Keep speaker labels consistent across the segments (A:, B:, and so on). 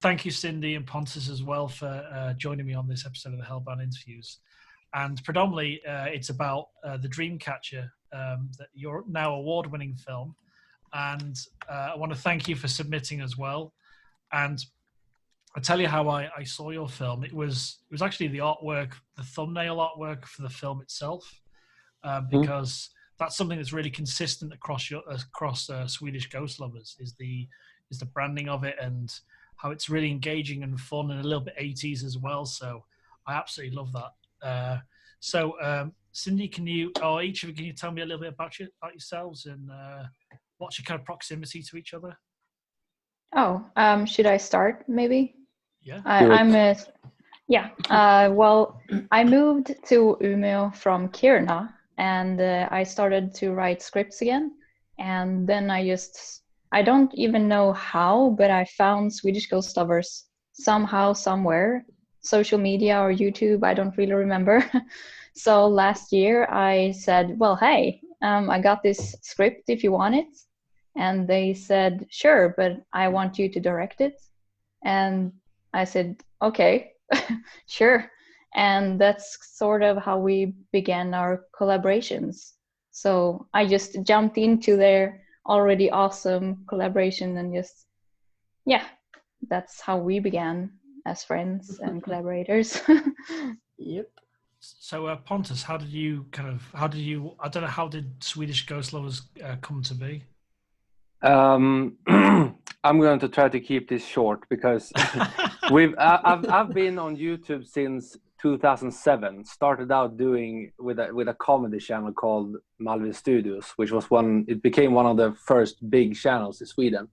A: thank you, Cindy and Pontus, as well for joining me on this episode of the Hellbound Interviews. And predominantly, it's about the Dreamcatcher, that your now award-winning film. And I want to thank you for submitting as well. And I'll tell you how I saw your film. It was actually the artwork, the thumbnail artwork for the film itself, because that's something that's really consistent across Swedish Ghost Lovers is the branding of it and how it's really engaging and fun and a little bit 80s as well. So I absolutely love that. Cindy, each of you, can you tell me a little bit about yourselves and what's your kind of proximity to each other?
B: Should I start maybe?
A: Yeah.
B: Well, I moved to Umeå from Kiruna, and I started to write scripts again. And then I don't even know how, but I found Swedish Ghost Lovers somehow, somewhere, social media or YouTube, I don't really remember. So last year I said, well, hey, I got this script if you want it. And they said, sure, but I want you to direct it. And I said, okay, sure. And that's sort of how we began our collaborations. So I just jumped into their already awesome collaboration and that's how we began as friends and collaborators.
C: Yep.
A: So Pontus, how did Swedish Ghost Lovers come to be?
D: I'm going to try to keep this short because I've been on YouTube since 2007. Started out doing with a comedy channel called Malmö Studios, which was it became one of the first big channels in Sweden.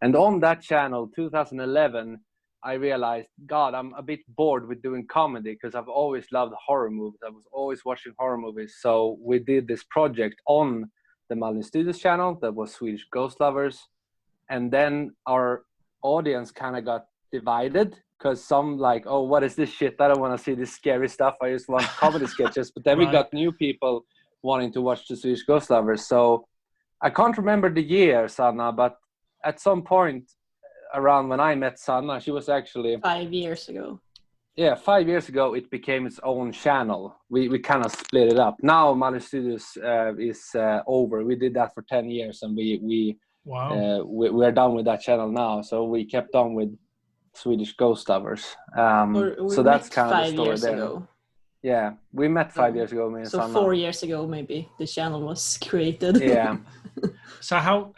D: And on that channel, 2011, I realized, God, I'm a bit bored with doing comedy because I've always loved horror movies. I was always watching horror movies. So we did this project on the Malmö Studios channel that was Swedish Ghost Lovers. And then our audience kind of got divided because some like, oh, what is this shit? I don't want to see this scary stuff. I just want comedy sketches. But then we got new people wanting to watch the Swedish Ghost Lovers. So I can't remember the year, Sanna, but at some point around when I met Sanna, she was actually
C: 5 years ago.
D: Yeah, 5 years ago, it became its own channel. We kind of split it up. Now Malmö Studios is over. We did that for 10 years and we're done with that channel now. So we kept on with Swedish Ghost Lovers. So that's kind of the story there. Ago. Yeah, we met 5 years ago. Me and
C: so
D: Sanna.
C: 4 years ago, maybe the channel was created.
D: Yeah.
A: So how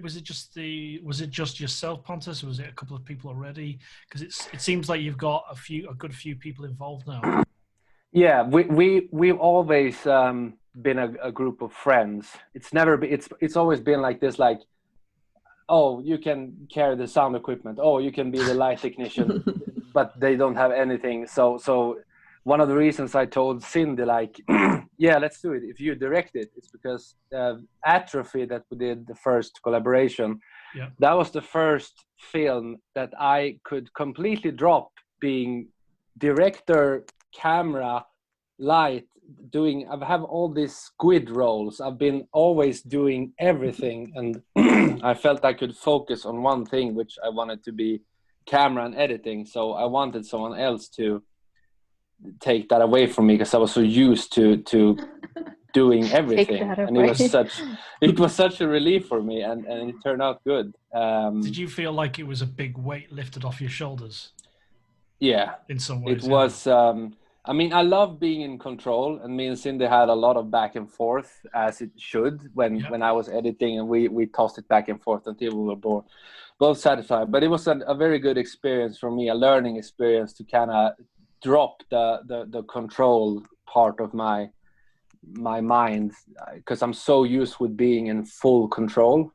A: was it just yourself, Pontus, or was it a couple of people already? Because it seems like you've got a good few people involved now.
D: Yeah, we've always been a group of friends. It's always been like this, like, oh, you can carry the sound equipment. Oh, you can be the light technician, but they don't have anything. So one of the reasons I told Cindy, like, yeah, let's do it. If you direct it, it's because Atrophy that we did the first collaboration, that was the first film that I could completely drop being director, camera, light, I have all these squid roles. I've been always doing everything. And I felt I could focus on one thing, which I wanted to be camera and editing. So I wanted someone else to take that away from me because I was so used to doing everything, and it was such a relief for me, and it turned out good.
A: Did you feel like it was a big weight lifted off your shoulders?
D: Yeah,
A: in some ways.
D: It was. I mean, I love being in control, and me and Cindy had a lot of back and forth, as it should, when I was editing, and we tossed it back and forth until we were both satisfied. But it was a very good experience for me, a learning experience to kind of drop the control part of my mind, because I'm so used with being in full control.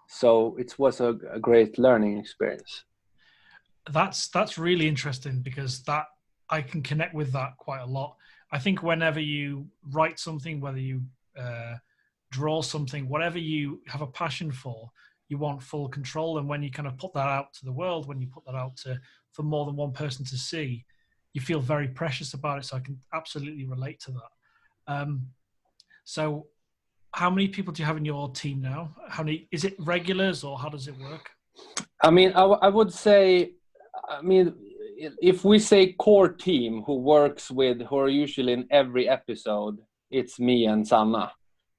D: So it was a great learning experience.
A: That's really interesting, because that I can connect with that quite a lot. I think whenever you write something, whether you draw something, whatever you have a passion for, you want full control. And when you kind of put that out to the world, when you put that out for more than one person to see, you feel very precious about it. So I can absolutely relate to that. So how many people do you have in your team now? How many, is it regulars, or how does it work?
D: I mean, I would say, I mean, if we say core team who are usually in every episode, it's me and Sanna.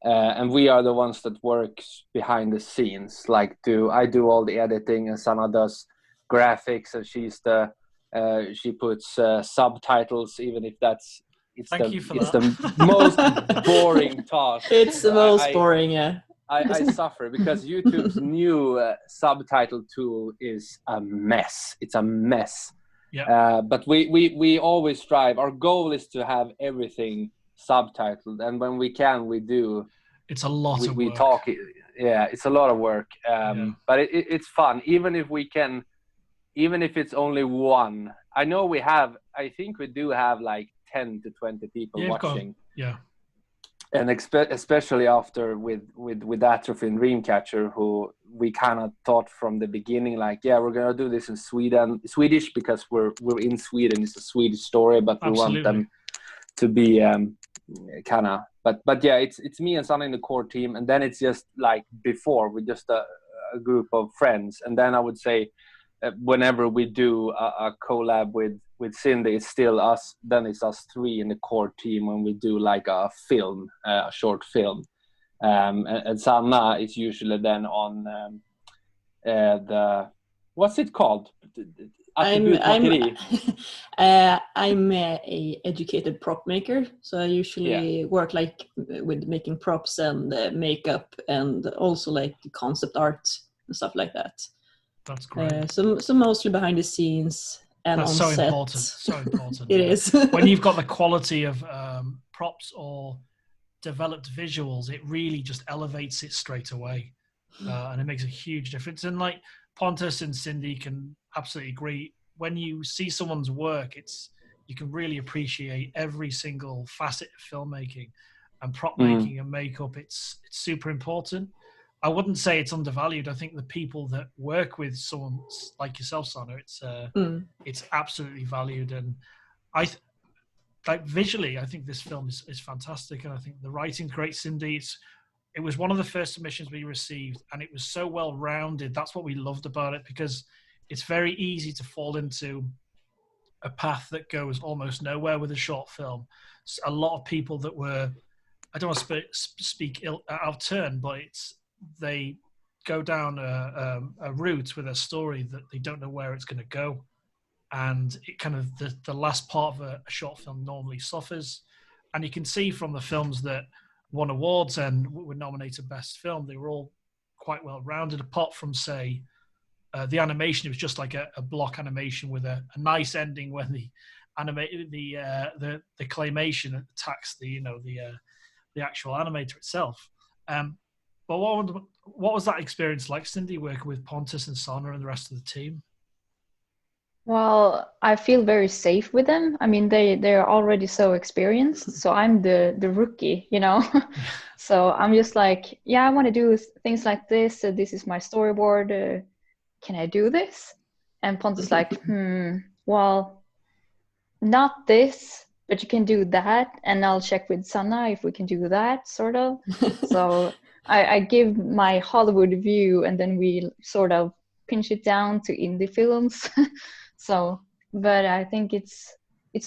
D: And we are the ones that works behind the scenes. Like I do all the editing, and Sanna does graphics, and she puts subtitles, even if it's the most boring task.
C: It's the most boring, yeah.
D: I suffer because YouTube's new subtitle tool is a mess. It's a mess.
A: Yeah.
D: But we always strive. Our goal is to have everything subtitled, and when we can, we do.
A: It's a lot of work.
D: We talk. Yeah, it's a lot of work. But it's fun, even if it's only one. I know I think we do have like 10 to 20 people watching.
A: Yeah.
D: And especially after with Atrophy and DREAMCATCHER, who we kind of thought from the beginning, like, yeah, we're gonna do this in Swedish because we're in Sweden. It's a Swedish story, but we want them to be kind of. But yeah, it's me and Sanna in the core team, and then it's just like before, we're just a group of friends, and then I would say whenever we do a collab with Cindy, it's still us. Then it's us three in the core team when we do like a film, a short film. And Sanna is usually then on what's it called?
C: I'm a educated prop maker, so I usually work like with making props and makeup, and also like concept art and stuff like that.
A: That's great.
C: So mostly behind the scenes and
A: that's
C: on
A: so
C: set.
A: important. So important.
C: It is.
A: When you've got the quality of props or developed visuals, it really just elevates it straight away, and it makes a huge difference. And like Pontus and Cindy can absolutely agree. When you see someone's work, you can really appreciate every single facet of filmmaking, and prop making and makeup. It's super important. I wouldn't say it's undervalued. I think the people that work with someone like yourself, Sanna, it's absolutely valued. And visually, I think this film is fantastic, and I think the writing's great. Cindy, it was one of the first submissions we received, and it was so well rounded. That's what we loved about it, because it's very easy to fall into a path that goes almost nowhere with a short film. A lot of people that were, I don't want to speak out of turn, but they go down a route with a story that they don't know where it's going to go. And it kind of, the last part of a short film normally suffers. And you can see from the films that won awards and were nominated Best Film, they were all quite well rounded, apart from, say, the animation. It was just like a block animation with a nice ending when the claymation attacks the actual animator itself. But what was that experience like, Cindy, working with Pontus and Sanna and the rest of the team?
B: Well, I feel very safe with them. I mean, they're already so experienced, so I'm the rookie, So I'm just like, yeah, I want to do things like this. This is my storyboard. Can I do this? And Pontus like, well, not this, but you can do that, and I'll check with Sanna if we can do that, sort of. So I give my Hollywood view, and then we sort of pinch it down to indie films. So, but I think it's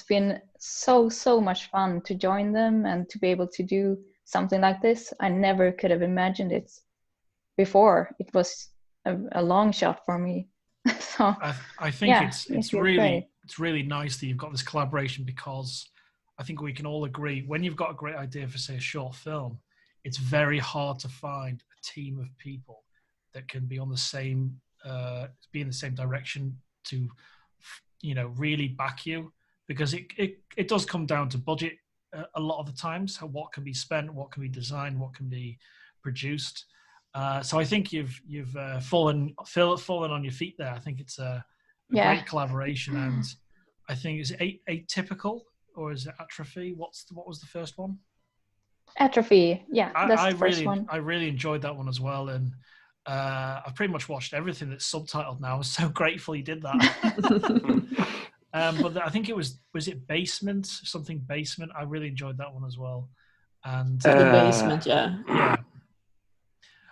B: been so much fun to join them and to be able to do something like this. I never could have imagined it before. It was a long shot for me. So
A: I think it's really nice that you've got this collaboration, because I think we can all agree when you've got a great idea for, say, a short film, it's very hard to find a team of people that can be on the same be in the same direction to really back you, because it does come down to budget a lot of the times, what can be spent, what can be designed, what can be produced. So I think you've fallen on your feet there. I think it's a great collaboration, and I think is it Atypical or is it Atrophy? What was the first one?
B: Atrophy, yeah, that's the first one.
A: I really enjoyed that one as well, and I've pretty much watched everything that's subtitled now. I'm so grateful you did that. But I think was it Basement? Something Basement. I really enjoyed that one as well. And
C: The Basement, yeah.
A: Yeah.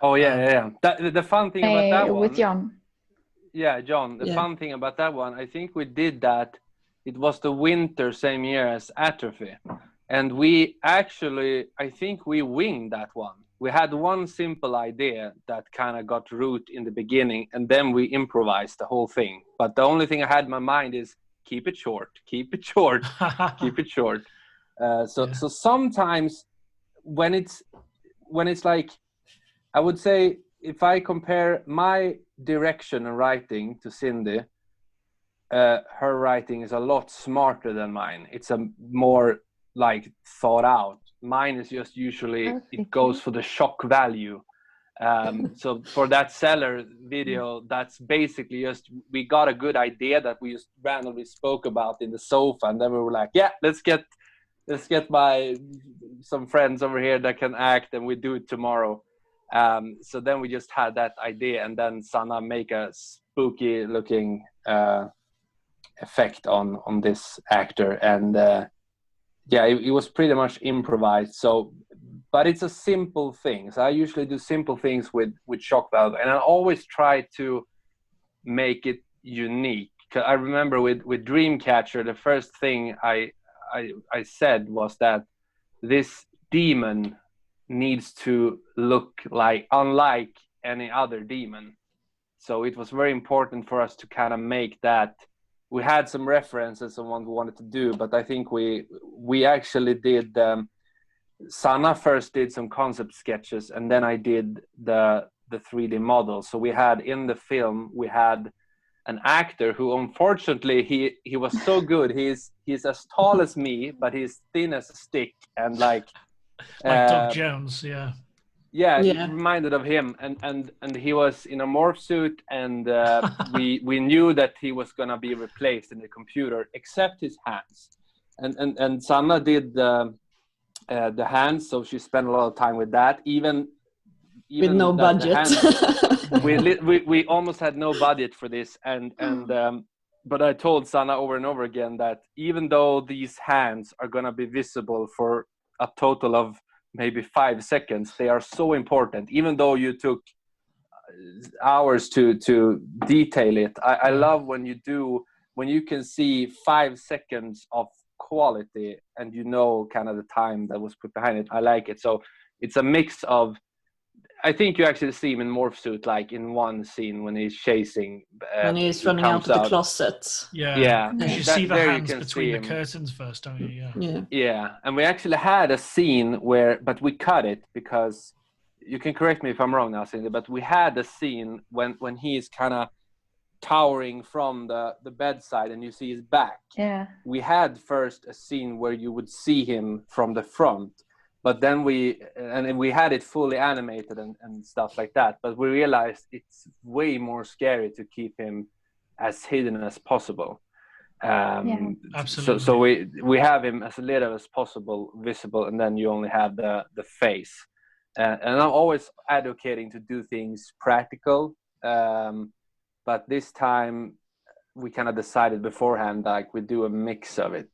D: Oh yeah. The fun thing about that one
B: with John.
D: Yeah, John, the fun thing about that one, I think we did that. It was the winter same year as Atrophy. And we actually, I think we winged that one. We had one simple idea that kind of got root in the beginning, and then we improvised the whole thing. But the only thing I had in my mind is keep it short, keep it short, keep it short. So sometimes when it's like, I would say, if I compare my direction and writing to Cindy, her writing is a lot smarter than mine. It's a more like thought out. Mine is just usually it goes for the shock value. So for that seller video, that's basically just we got a good idea that we just randomly spoke about in the sofa, and then we were like, yeah, let's get some friends over here that can act, and we do it tomorrow. So then we just had that idea, and then Sanna make a spooky looking effect on this actor, and it was pretty much improvised. So, but it's a simple thing. So I usually do simple things with shock valve, and I always try to make it unique. I remember with Dreamcatcher, the first thing I said was that this demon needs to look unlike any other demon. So it was very important for us to kind of make that. We had some references on what we wanted to do, but I think we actually did. Sanna first did some concept sketches, and then I did the 3D model. So we had in the film, we had an actor who, unfortunately, he was so good. He's as tall as me, but he's thin as a stick, and like
A: Doug Jones,
D: Yeah, reminded of him, and he was in a morph suit, and we knew that he was gonna be replaced in the computer, except his hands, and Sanna did the hands, so she spent a lot of time with that, even
C: with no budget.
D: we almost had no budget for this, and but I told Sanna over and over again that even though these hands are gonna be visible for a total of maybe 5 seconds, they are so important. Even though you took hours to detail it, I love when you can see 5 seconds of quality, and you know kind of the time that was put behind it. I like it. So it's a mix of, I think you actually see him in morph suit, like in one scene when he's chasing.
C: When he's running out of the closet.
A: Yeah. You see the hands between the curtains first, don't you?
D: Yeah. And we actually had a scene but we cut it because, you can correct me if I'm wrong now, Cindy, but we had a scene when he's kind of towering from the bedside and you see his back.
B: Yeah.
D: We had first a scene where you would see him from the front. But then we had it fully animated and stuff like that. But we realized it's way more scary to keep him as hidden as possible.
A: Absolutely.
D: So we have him as little as possible visible, and then you only have the face. And I'm always advocating to do things practical. But this time we kind of decided beforehand, like we do a mix of it.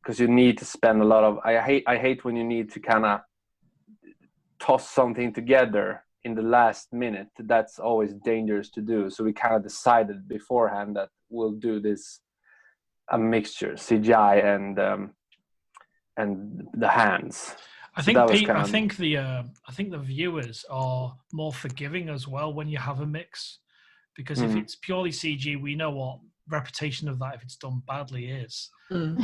D: Because you need to spend a lot of. I hate when you need to kind of toss something together in the last minute. That's always dangerous to do. So we kind of decided beforehand that we'll do a mixture, CGI and the hands.
A: I think the viewers are more forgiving as well when you have a mix, because if it's purely CG, we know what reputation of that if it's done badly is. And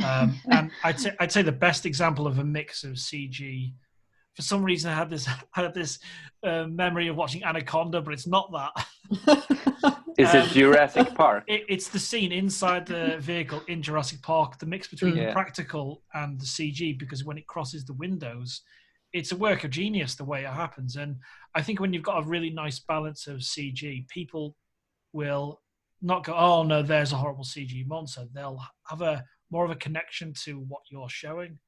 A: I'd say the best example of a mix of CG, for some reason I had this memory of watching Anaconda, but it's not that.
D: Is it Jurassic Park?
A: It's the scene inside the vehicle in Jurassic Park, the mix between the practical and the CG, because when it crosses the windows, it's a work of genius the way it happens. And I think when you've got a really nice balance of CG, people will not go, oh no, there's a horrible CG monster. They'll have more of a connection to what you're showing.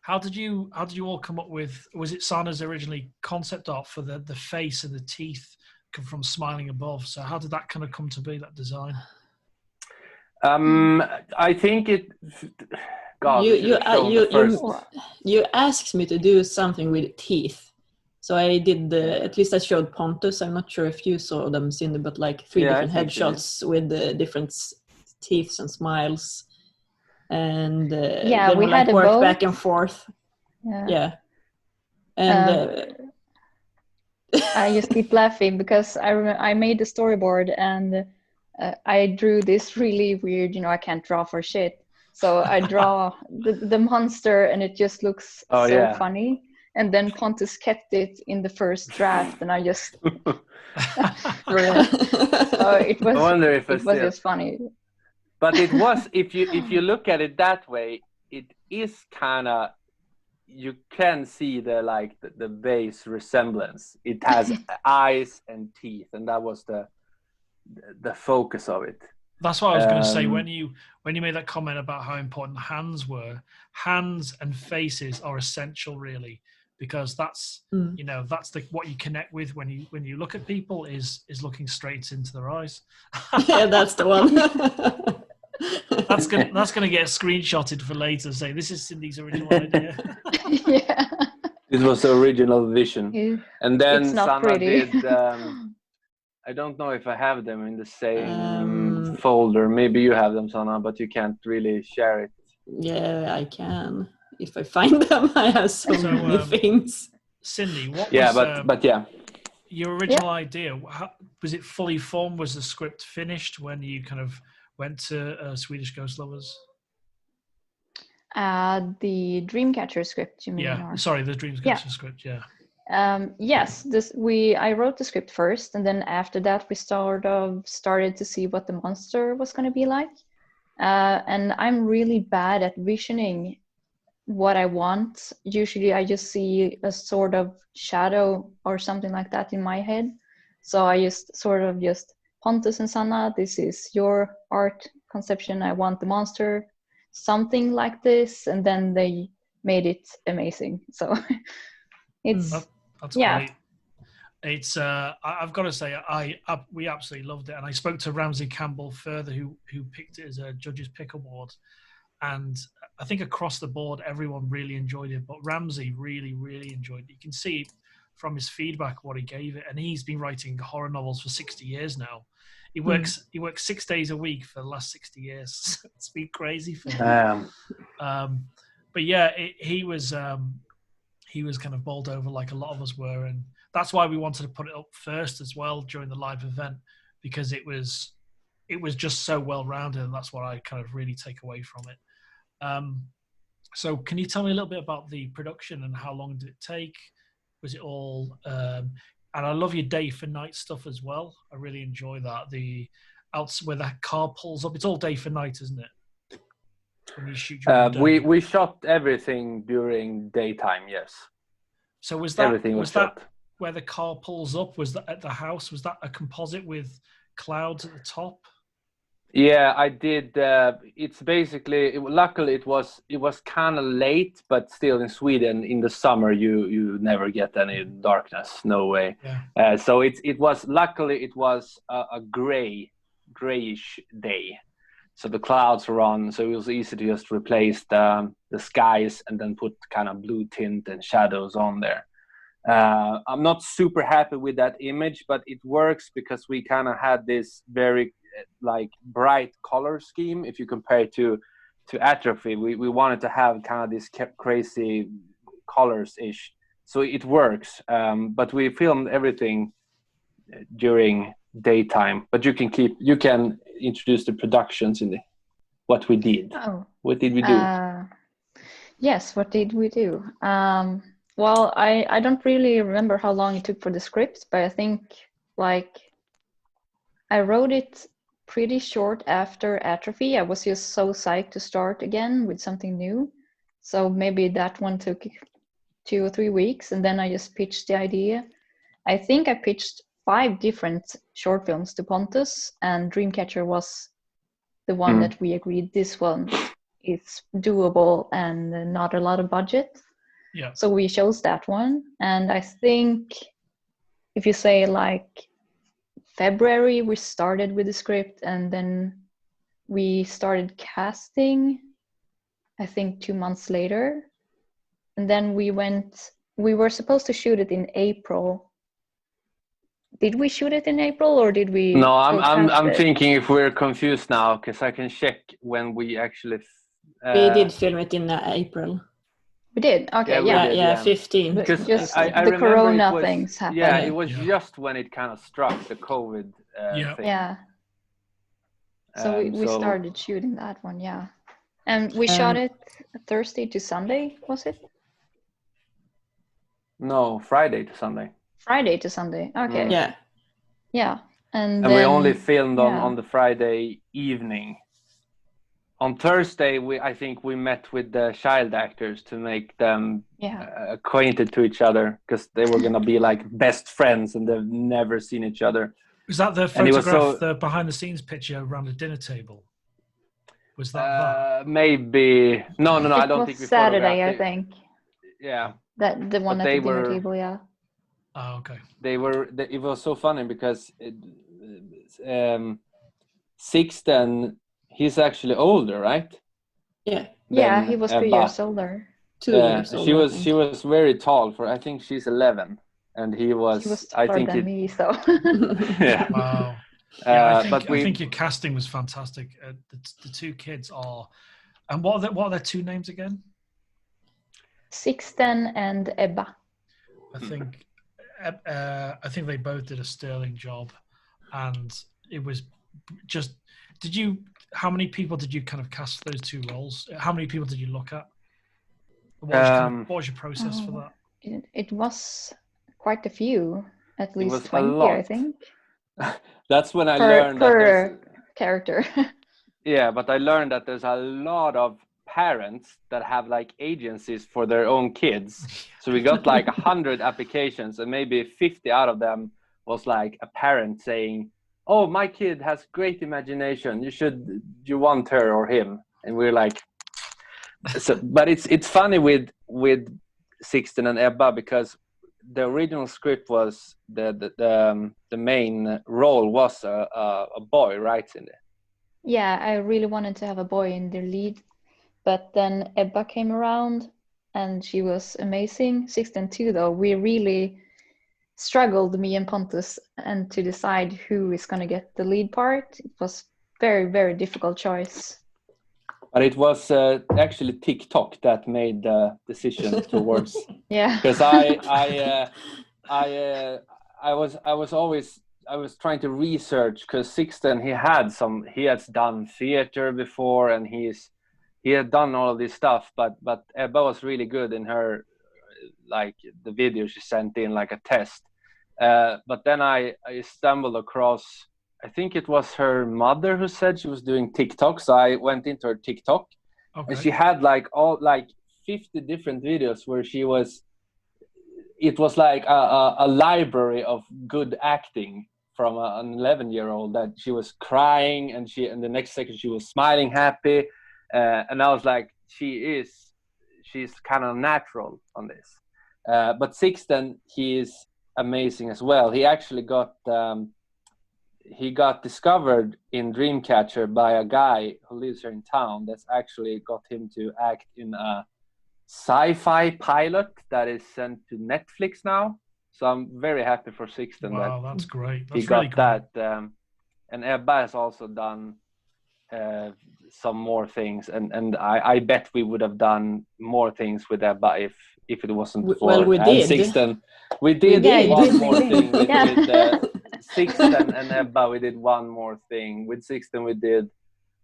A: How did you all come up with? Was it Sanna's originally concept art for the face and the teeth come from smiling above? So how did that kind of come to be, that design?
D: I think it. God,
C: you asked me to do something with teeth, So I did, at least I showed Pontus. I'm not sure if you saw them, Cindy, but like 3
D: Yeah, I
C: different
D: think so, yeah.
C: headshots with different teeth and smiles. And
B: Yeah,
C: then
B: we
C: we like
B: had a
C: worked
B: vote.
C: back and forth. Yeah. And
B: I just keep laughing because I made the storyboard and I drew this really weird, I can't draw for shit. So I draw the monster and it just looks
D: Oh,
B: so
D: yeah.
B: funny. And then Pontus kept it in the first draft and I just threw it. So it
D: I wonder if
B: was just funny.
D: But it was, if you look at it that way, it is kind of, you can see the base resemblance. It has eyes and teeth, and that was the focus of it.
A: That's what I was going to say. When you made that comment about how important hands were, hands and faces are essential, really, because that's that's what you connect with when you look at people is looking straight into their eyes.
C: Yeah, that's the one.
A: That's gonna get screenshotted for later. Say this is Cindy's original idea.
B: Yeah.
D: It was the original vision, and then
B: It's not
D: Sanna
B: pretty.
D: did. I don't know if I have them in the same folder. Maybe you have them, Sanna, but you can't really share it.
C: Yeah, I can if I find them. I have so many things.
A: Cindy, what was?
D: Yeah, but yeah.
A: Your original idea, was it fully formed? Was the script finished when you kind of went to Swedish Ghost Lovers?
B: The Dreamcatcher script, you mean?
A: Yeah,
B: or?
A: sorry, the Dreamcatcher script, yeah.
B: Yes, I wrote the script first, and then after that we started to see what the monster was going to be like. And I'm really bad at visioning what I want. Usually I just see a sort of shadow or something like that in my head. So I just Pontus and Sanna, this is your art conception. I want the monster, something like this, and then they made it amazing. So it's
A: that's great. It's I've got to say we absolutely loved it, and I spoke to Ramsey Campbell further, who picked it as a judge's pick award, and I think across the board everyone really enjoyed it, but Ramsey really enjoyed it. You can see from his feedback what he gave it, and he's been writing horror novels for 60 years now. He works 6 days a week for the last 60 years. It's been crazy for him. But yeah, he was kind of bowled over like a lot of us were, and that's why we wanted to put it up first as well during the live event, because it was just so well rounded, and that's what I kind of really take away from it. So can you tell me a little bit about the production and how long did it take? Was it all and I love your day for night stuff as well. I really enjoy that. The outs where the car pulls up, it's all day for night, isn't it? When you shoot
D: we shot everything during daytime, yes.
A: So was that
D: everything was shot.
A: That where the car pulls up? Was that at the house? Was that a composite with clouds at the top?
D: Yeah, I did. It's basically, luckily it was kind of late, but still in Sweden in the summer you never get any darkness, no way.
A: Yeah.
D: So it was luckily it was a grayish day, so the clouds were on, so it was easy to just replace the skies and then put kind of blue tint and shadows on there. I'm not super happy with that image, but it works because we kind of had this very like bright color scheme. If you compare it to Atrophy, we wanted to have kind of this crazy colors ish, so it works. But we filmed everything during daytime, but you can introduce the productions in what we did. What did we do?
B: Yes, what did we do? Well, I don't really remember how long it took for the script, but I think like I wrote it pretty short after Atrophy. I was just so psyched to start again with something new. So maybe that one took 2 or 3 weeks, and then I just pitched the idea. I think I pitched 5 different short films to Pontus, and Dreamcatcher was the one that we agreed this one is doable and not a lot of budget.
A: Yeah.
B: So we chose that one, and I think if you say like February, we started with the script, and then we started casting, I think 2 months later. And then we went we were supposed to shoot it in April. Did we shoot it in April or did we?
D: No,
B: still
D: I'm
B: cast it?
D: thinking if we're confused now, because I can check when we actually.
C: We did film it in April.
B: We did. Okay,
D: we
B: yeah.
D: did,
C: Yeah,
D: yeah.
C: 15.
B: But
D: Because
B: just
D: I
B: the
D: remember
B: Corona
D: it was,
B: things happened.
D: Yeah, it was
A: Yeah.
D: just when it kind of struck the COVID thing.
B: Yeah. So we started shooting that one, yeah. And we shot it Thursday to Sunday, was it?
D: No, Friday to Sunday.
B: Friday to Sunday. Okay.
C: Yeah.
B: Yeah. And
D: we
B: then,
D: only filmed
B: yeah.
D: on the Friday evening. On Thursday, I think we met with the child actors to make them acquainted to each other, because they were gonna be like best friends and they've never seen each other.
A: Was that the photograph, the behind-the-scenes picture around a dinner table? Was that?
D: Maybe no. I don't think we
B: Saturday, I
D: photographed it.
B: think.
D: Yeah.
B: That the one at the dinner table, yeah.
A: Oh, okay.
D: It was so funny because Sixten, he's actually older, right?
C: Yeah.
B: Yeah, he was 2 years older.
C: 2 years older.
D: She was very tall. I think she's 11, and he was
B: taller than me, so.
D: Yeah.
A: Wow. I think your casting was fantastic. The two kids are, and what are their two names again?
B: Sixten and Ebba.
A: I think they both did a sterling job, and it was just. How many people did you kind of cast for those two roles? How many people did you look at? What was your process for that?
B: It was quite a few, at least
D: was
B: 20, I think.
D: That's when I learned
B: per character.
D: Yeah, but I learned that there's a lot of parents that have like agencies for their own kids. So we got like 100 applications, and maybe 50 out of them was like a parent saying, "Oh, my kid has great imagination. You want her or him?" And we're like, so. But it's funny with Sixten and Ebba, because the original script was the main role was a boy, right, Cindy?
B: Yeah, I really wanted to have a boy in the lead, but then Ebba came around, and she was amazing. Sixten too, though. We really struggled, me and Pontus, and to decide who is going to get the lead part. It was very, very difficult choice.
D: But it was actually TikTok that made the decision towards.
B: Yeah.
D: Because I was trying to research, because Sixten he has done theater before, and he had done all of this stuff, but Ebba was really good in her, like the video she sent in like a test. But then I stumbled across, I think it was her mother who said she was doing TikTok. So I went into her TikTok, and she had like 50 different videos where it was like a library of good acting from an 11-year-old, that she was crying and the next second she was smiling happy. And I was like, she's kind of natural on this. But Sixten, he is amazing as well. He actually got discovered in DreamCatcher by a guy who lives here in town, that's actually got him to act in a sci-fi pilot that is sent to Netflix now. So I'm very happy for Sixten.
A: Wow, that's great. That's
D: he got
A: really great.
D: that. And Ebba has also done some more things, and I bet we would have done more things with Ebba if it wasn't for
C: we did.
D: Sixten. We did one more thing with Sixten and Ebba. We did one more thing with Sixten. We did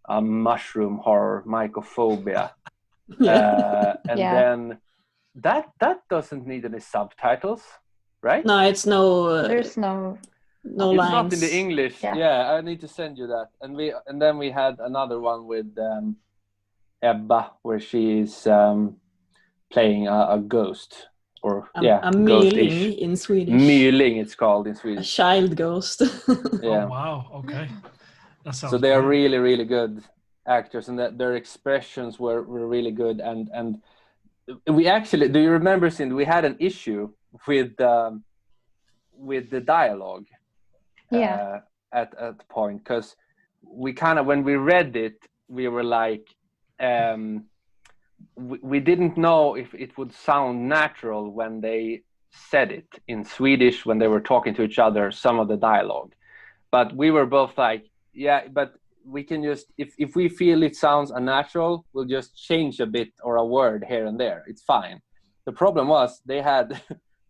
D: a mushroom horror, mycophobia, and then that doesn't need any subtitles, right?
C: No, it's no.
B: There's no
D: it's
C: lines.
D: not in the English.
B: Yeah.
D: I need to send you that. And then we had another one with Ebba, where she's playing a ghost, or
C: a myling in Swedish.
D: Myling, it's called in Swedish.
C: A child ghost.
A: Yeah. Oh, wow. Okay. That sounds.
D: So they are really, really good actors, and that their expressions were really good. And we actually, do you remember, Cindy, we had an issue with the dialogue.
B: Yeah.
D: At the point, because we kind of, when we read it, we were like, we didn't know if it would sound natural when they said it in Swedish, when they were talking to each other, some of the dialogue. But we were both like, yeah, but we can just, if we feel it sounds unnatural, we'll just change a bit or a word here and there. It's fine. The problem was they had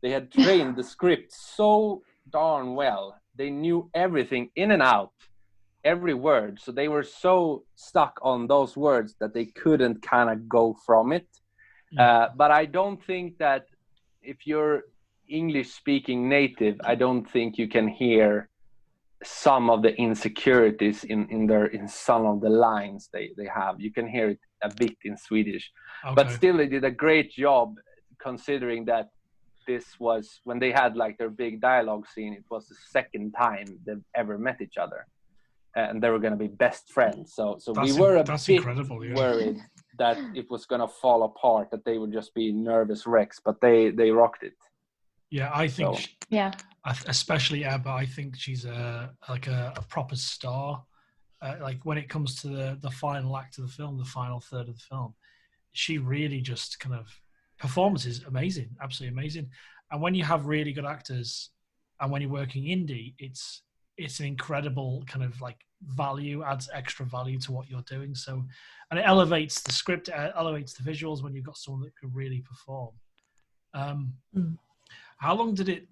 D: they had trained the script so darn well. They knew everything in and out, every word. So they were so stuck on those words that they couldn't kind of go from it. But I don't think that if you're English speaking native, I don't think you can hear some of the insecurities in some of the lines they have. You can hear it a bit in Swedish. Okay. But still they did a great job, considering that this was when they had like their big dialogue scene. It was the second time they've ever met each other, and they were going to be best friends. So we were a bit worried that it was going to fall apart, that they would just be nervous wrecks, but they rocked it.
A: Yeah, I think
D: so.
A: Especially Ebba, I think she's a proper star. Like when it comes to the final act of the film, the final third of the film, she really just kind of performance is amazing, absolutely amazing. And when you have really good actors, and when you're working indie, it's an incredible kind of like value, adds extra value to what you're doing. So, and it elevates the script, it elevates the visuals when you've got someone that can really perform. How long did it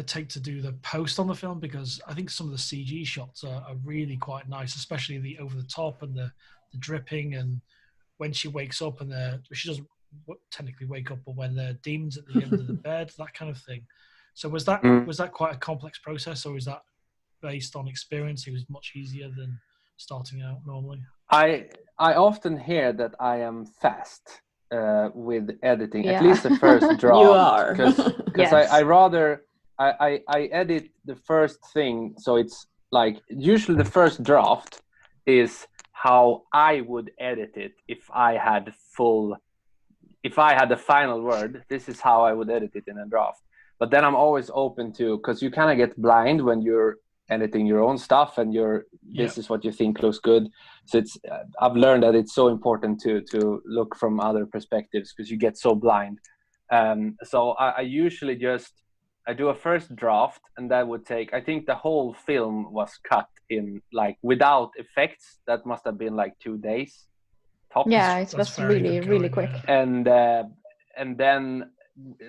A: take to do the post on the film? Because I think some of the CG shots are really quite nice, especially the over the top and the dripping, and when she wakes up and she doesn't technically wake up, but when the demons at the end of the bed, that kind of thing. So was that quite a complex process, or is that based on experience? It was much easier than starting out normally.
D: I often hear that I am fast with editing, at least the first draft.
C: You are,
D: because yes. I edit the first thing, so it's like usually the first draft is how I would edit it if I had the final word. This is how I would edit it in a draft. But then I'm always open to, because you kind of get blind when you're editing your own stuff and this is what you think looks good. So I've learned that it's so important to look from other perspectives, because you get so blind. So I usually I do a first draft, and that would take, I think the whole film was cut in like without effects. That must have been like 2 days. Top.
B: Yeah, it was really quick.
D: Yeah. And then,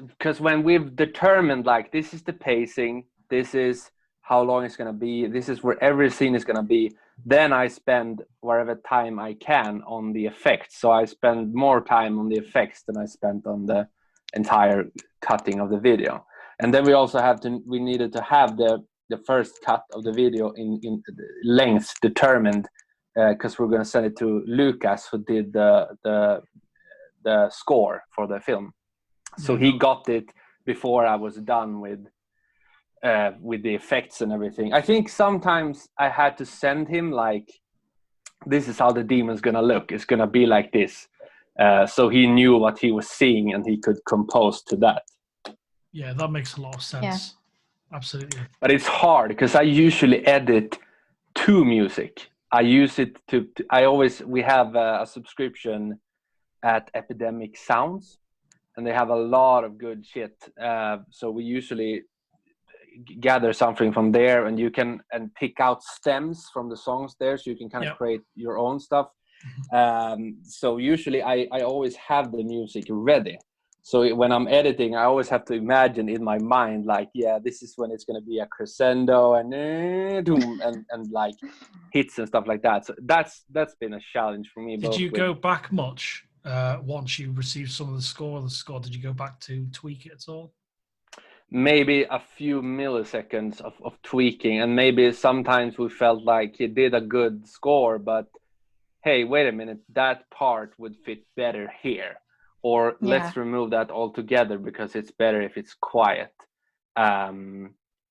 D: because when we've determined like this is the pacing, this is how long it's going to be, this is where every scene is going to be, then I spend whatever time I can on the effects. So I spend more time on the effects than I spent on the entire cutting of the video. And then we also we needed to have the first cut of the video in length determined, because we're going to send it to Lucas, who did the score for the film. So he got it before I was done with the effects and everything. I think sometimes I had to send him like, this is how the demon's gonna look. It's gonna be like this. So he knew what he was seeing and he could compose to that.
A: Yeah, that makes a lot of sense. Yeah. Absolutely.
D: But it's hard because I usually edit to music. I use it we have a subscription at Epidemic Sounds, and they have a lot of good shit. So we usually gather something from there, and you can pick out stems from the songs there, so you can kind of create your own stuff. So usually I always have the music ready. So when I'm editing, I always have to imagine in my mind, like, this is when it's going to be a crescendo and like hits and stuff like that. So that's been a challenge for me.
A: Did you go back much once you received some of the score? Did you go back to tweak it at all?
D: Maybe a few milliseconds of tweaking, and maybe sometimes we felt like he did a good score, but hey, wait a minute, that part would fit better here. Or let's remove that altogether because it's better if it's quiet.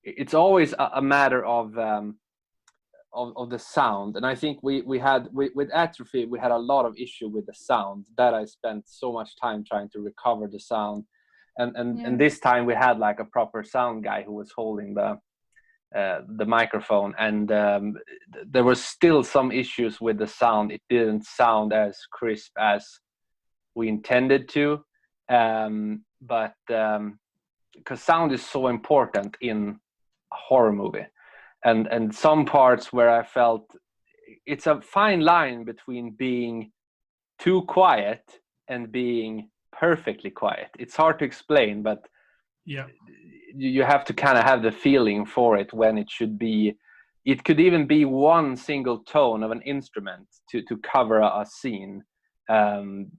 D: It's always a matter of the sound, and I think we had with Atrophy we had a lot of issue with the sound that I spent so much time trying to recover the sound, and this time we had like a proper sound guy who was holding the microphone, and there was still some issues with the sound. It didn't sound as crisp as we intended to, but because sound is so important in a horror movie, and some parts where I felt it's a fine line between being too quiet and being perfectly quiet. It's hard to explain, but
A: yeah,
D: you have to kind of have the feeling for it when it should be. It could even be one single tone of an instrument to cover a scene, and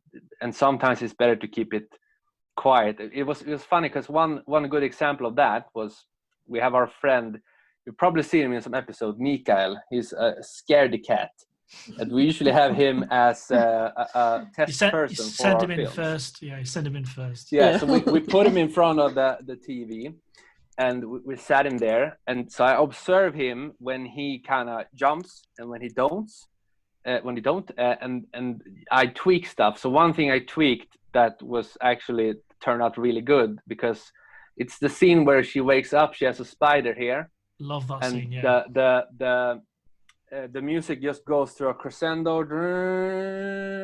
D: sometimes it's better to keep it quiet. It was funny because one good example of that was, we have our friend, you've probably seen him in some episode, Mikael. He's a scaredy cat, and we usually have him as a test person for our films.
A: You send him in first.
D: Yeah. So we put him in front of the TV, and we sat him there, and so I observe him when he kind of jumps and when he don't, and I tweak stuff. So one thing I tweaked that was actually turned out really good, because it's the scene where she wakes up, she has a spider here.
A: Love that
D: and
A: scene. Yeah.
D: The music just goes through a crescendo,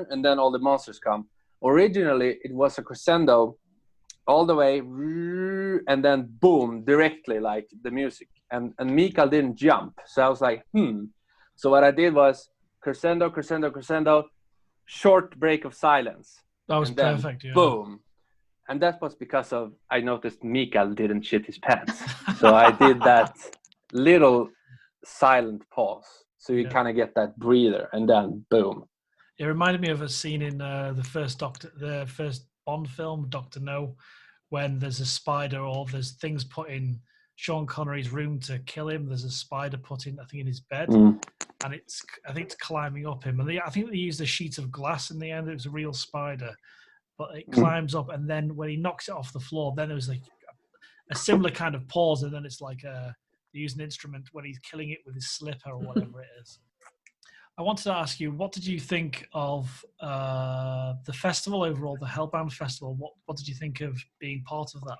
D: and then all the monsters come. Originally it was a crescendo all the way, and then boom, directly, like the music, and Mikael didn't jump, so I was like, so what I did was crescendo, crescendo, crescendo, short break of silence.
A: That was perfect. Yeah.
D: Boom. And that was because of, I noticed Mikael didn't shit his pants. So I did that little silent pause, so you kind of get that breather, and then boom.
A: It reminded me of a scene in the first Bond film, Dr. No, when there's a spider, or there's things put in Sean Connery's room to kill him. There's a spider put in, I think, in his bed, and I think it's climbing up him. And I think they used a sheet of glass in the end. It was a real spider, but it climbs up, and then when he knocks it off the floor, then there was like a similar kind of pause, and then it's like they use an instrument when he's killing it with his slipper or whatever it is. I wanted to ask you, what did you think of the festival overall, the Hellbound Festival? What did you think of being part of that?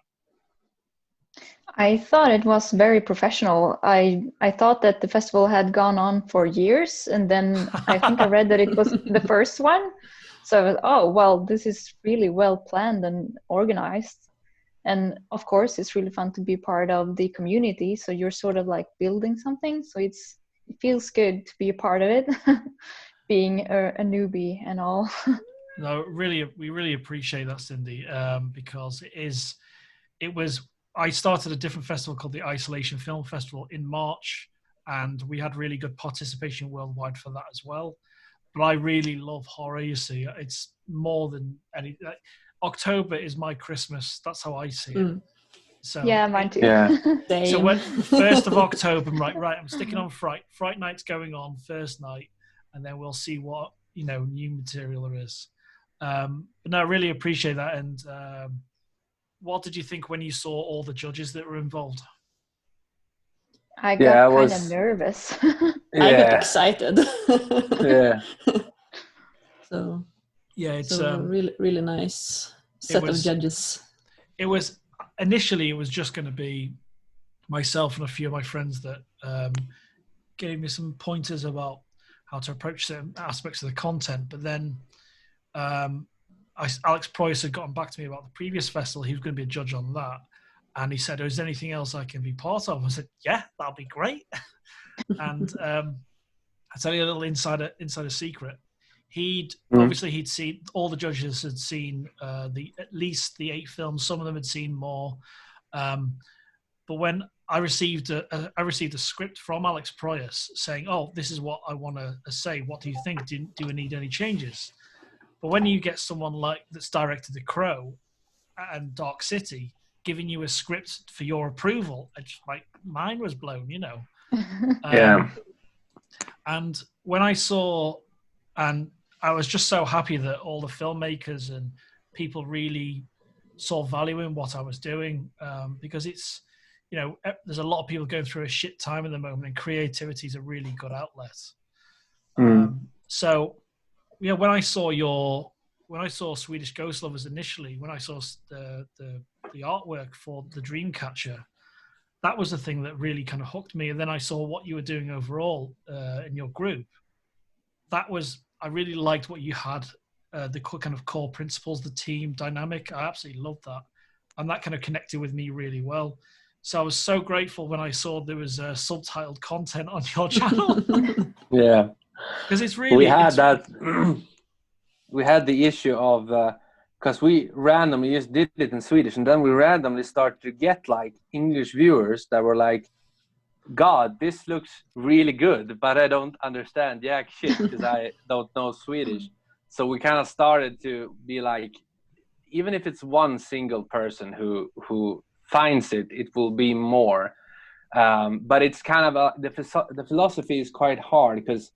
B: I thought it was very professional. I thought that the festival had gone on for years, and then I think I read that it was the first one. So I was, oh, well, this is really well planned and organized. And of course, it's really fun to be part of the community. So you're sort of like building something. So it feels good to be a part of it, being a newbie and all.
A: No, really, we really appreciate that, Cindy, because I started a different festival called the Isolation Film Festival in March, and we had really good participation worldwide for that as well. But I really love horror, you see. It's more than any... October is my Christmas. That's how I see it. So
B: yeah, mine too.
D: Yeah.
A: So when 1st of October, I'm right, I'm sticking on Fright. Fright Night's going on first night, and then we'll see what, new material there is. But no, I really appreciate that. And what did you think when you saw all the judges that were involved?
B: I got kind of nervous.
C: I got excited.
D: Yeah.
C: So
A: yeah, it's
C: really, really nice set of judges.
A: It was initially, it was just going to be myself and a few of my friends that gave me some pointers about how to approach certain aspects of the content. But then Alex Preuss had gotten back to me about the previous festival. He was going to be a judge on that. And he said, is there anything else I can be part of? I said, yeah, that'll be great. And I'll tell you a little insider secret. Obviously he'd seen, all the judges had seen at least the 8 films. Some of them had seen more. But when I received a script from Alex Preuss saying, oh, this is what I want to say. What do you think? Do we need any changes? But when you get someone that's directed The Crow and Dark City giving you a script for your approval, mine was blown,
D: Yeah.
A: And when I saw, and I was just so happy that all the filmmakers and people really saw value in what I was doing, because it's, there's a lot of people going through a shit time at the moment, and creativity is a really good outlet. So, when I saw Swedish Ghost Lovers initially, when I saw the artwork for the Dreamcatcher, that was the thing that really kind of hooked me. And then I saw what you were doing overall in your group. I really liked what you had the kind of core principles, the team dynamic. I absolutely loved that, and that kind of connected with me really well. So I was so grateful when I saw there was subtitled content on your channel.
D: Yeah,
A: because it's really
D: we had that. We had the issue of because we randomly just did it in Swedish, and then we randomly started to get like English viewers that were like, God, this looks really good, but I don't understand jack shit because I don't know Swedish. So we kind of started to be like, even if it's one single person who finds it, it will be more. But it's kind of the philosophy is quite hard because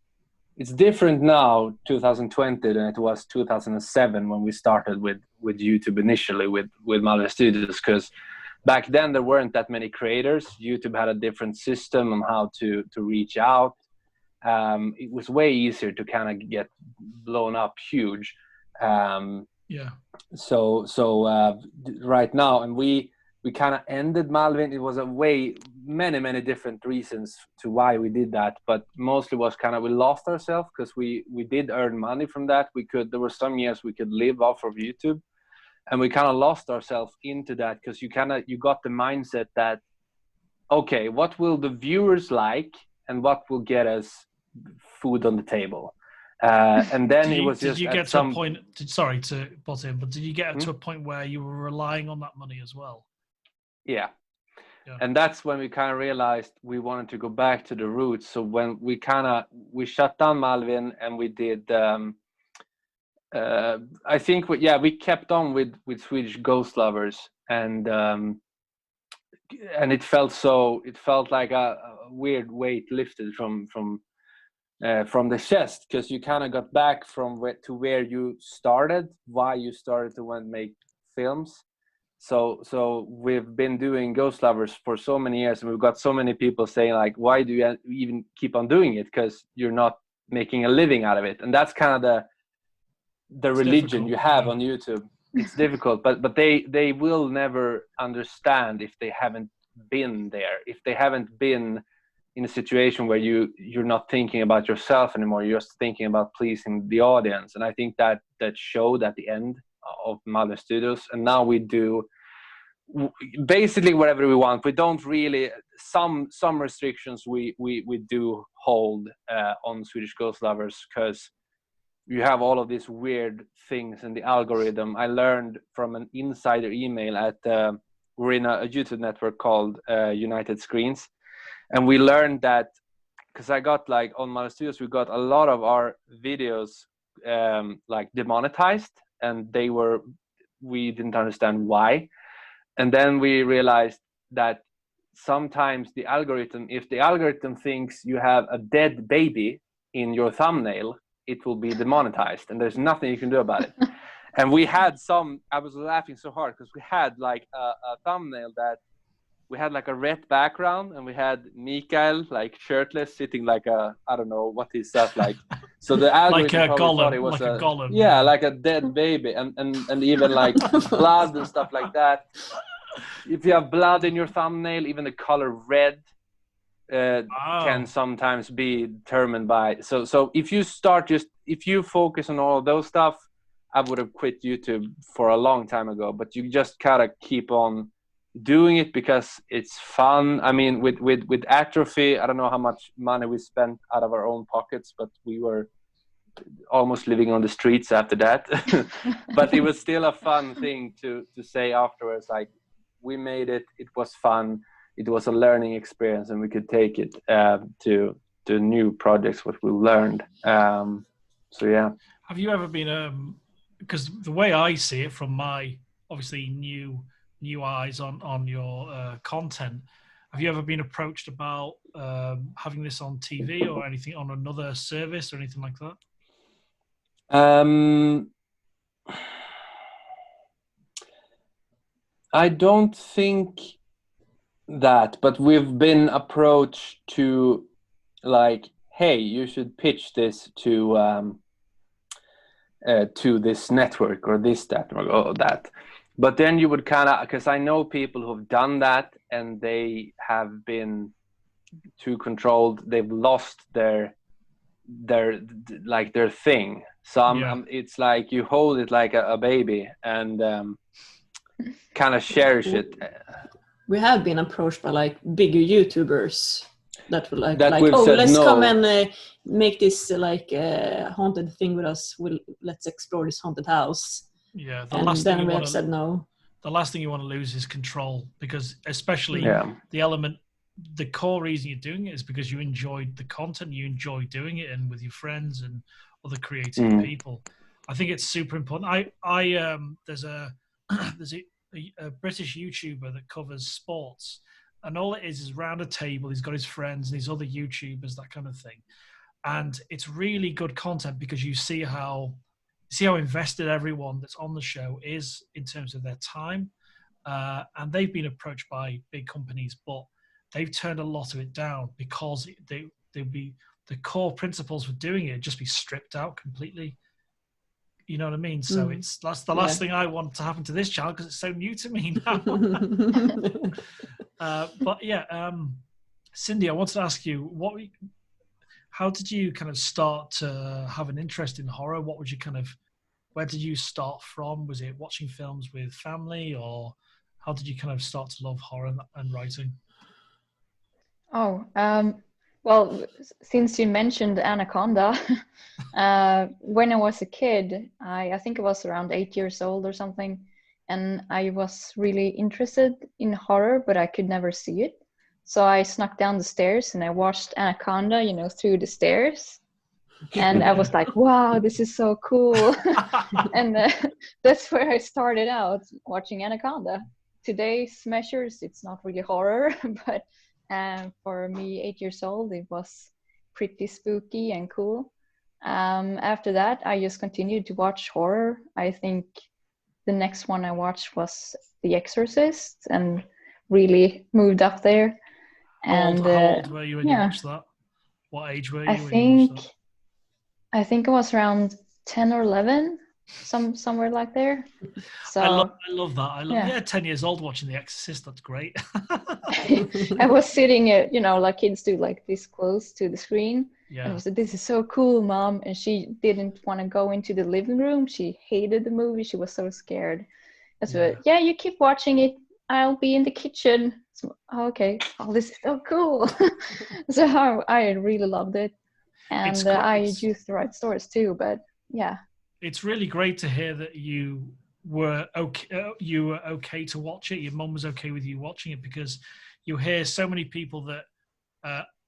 D: it's different now, 2020, than it was 2007 when we started with YouTube initially with Malmö Studios, because back then there weren't that many creators. YouTube had a different system on how to reach out. It was way easier to kind of get blown up huge. So right now, and we kind of ended Malvin. It was a way many different reasons to why we did that, but mostly was kind of we lost ourselves because we did earn money from that. There were some years we could live off of YouTube, and we kind of lost ourselves into that because you got the mindset that, okay, what will the viewers like and what will get us food on the table? And then
A: did you get to a point, sorry to butt in, but did you get to a point where you were relying on that money as well?
D: Yeah. And that's when we kind of realized we wanted to go back to the roots. So when we shut down Malvin, and we did I think we kept on with Swedish Ghost Lovers, and it felt like a weird weight lifted from the chest, because you kind of got back from where you started, why you started to want to make films. So we've been doing Ghost Lovers for so many years, and we've got so many people saying like, why do you even keep on doing it? Because you're not making a living out of it. And that's kind of the religion you have on YouTube. It's difficult, but they will never understand if they haven't been there, if they haven't been in a situation where you're not thinking about yourself anymore, you're just thinking about pleasing the audience. And I think that showed at the end of Malmö Studios. And now we do basically whatever we want. We don't really, some restrictions we do hold on Swedish Ghost Lovers, because you have all of these weird things in the algorithm. I learned from an insider email we're in a YouTube network called United Screens, and we learned that, because I got like on Malmö Studios, we got a lot of our videos like demonetized, and we didn't understand why. And then we realized that sometimes if the algorithm thinks you have a dead baby in your thumbnail, it will be demonetized, and there's nothing you can do about it. And we had I was laughing so hard because we had like a thumbnail that we had like a red background, and we had Mikael like shirtless sitting like I don't know what is that like. So the algorithm
A: like a
D: probably
A: golem,
D: thought it was
A: like a golem.
D: Yeah, like a dead baby, and even like blood and stuff like that. If you have blood in your thumbnail, even the color red can sometimes be determined by. So if you focus on all those stuff, I would have quit YouTube for a long time ago. But you just gotta keep on doing it because it's fun. I mean, with Atrophy, I don't know how much money we spent out of our own pockets, but we were almost living on the streets after that. But it was still a fun thing to say afterwards, like, we made it, it was fun, it was a learning experience, and we could take it to new projects, what we learned. So yeah.
A: Have you ever been because the way I see it from my obviously new eyes on your content, have you ever been approached about having this on TV or anything, on another service or anything like that?
D: I don't think that, but we've been approached to like, hey, you should pitch this to this network or this network or that. But then you would kind of, because I know people who've done that and they have been too controlled. They've lost their thing. So it's like you hold it like a baby and kind of cherish it.
C: We have been approached by like bigger YouTubers that were like
D: we've said
C: let's
D: no.
C: come and make this like haunted thing with us. Let's explore this haunted house.
A: Yeah,
C: then we have said no.
A: The last thing you want to lose is control, because especially the core reason you're doing it is because you enjoyed the content, you enjoy doing it, and with your friends and other creative people. I think it's super important. There's a British YouTuber that covers sports, and all it is around a table. He's got his friends and his other YouTubers, that kind of thing, and it's really good content because you see how invested everyone that's on the show is in terms of their time, and they've been approached by big companies, but they've turned a lot of it down because they'd be the core principles for doing it just be stripped out completely. You know what I mean? So that's the last thing I want to happen to this channel because it's so new to me now. But yeah, Cindy, I wanted to ask you, how did you kind of start to have an interest in horror? Where did you start from? Was it watching films with family, or how did you kind of start to love horror and writing?
B: Well, since you mentioned Anaconda, when I was a kid, I think I was around 8 years old or something, and I was really interested in horror, but I could never see it. So I snuck down the stairs and I watched Anaconda, through the stairs. And I was like, wow, this is so cool. And that's where I started out watching Anaconda. Today's measures, it's not really horror, but for me, 8 years old, it was pretty spooky and cool. After that, I just continued to watch horror. I think the next one I watched was The Exorcist and really moved up there.
A: How old were you when you watched that? What age were you when you watched that?
B: I think I was around 10 or 11, somewhere like there. So
A: I love that. 10 years old watching The Exorcist. That's great.
B: I was sitting, like kids do, like this close to the screen. Yeah. And I was like, this is so cool, Mom. And she didn't want to go into the living room. She hated the movie. She was so scared. I said, you keep watching it. I'll be in the kitchen. So, okay. Oh, this is so cool. So I really loved it. And I used the right stories too, but yeah.
A: It's really great to hear that you were okay to watch it. Your mum was okay with you watching it, because you hear so many people that,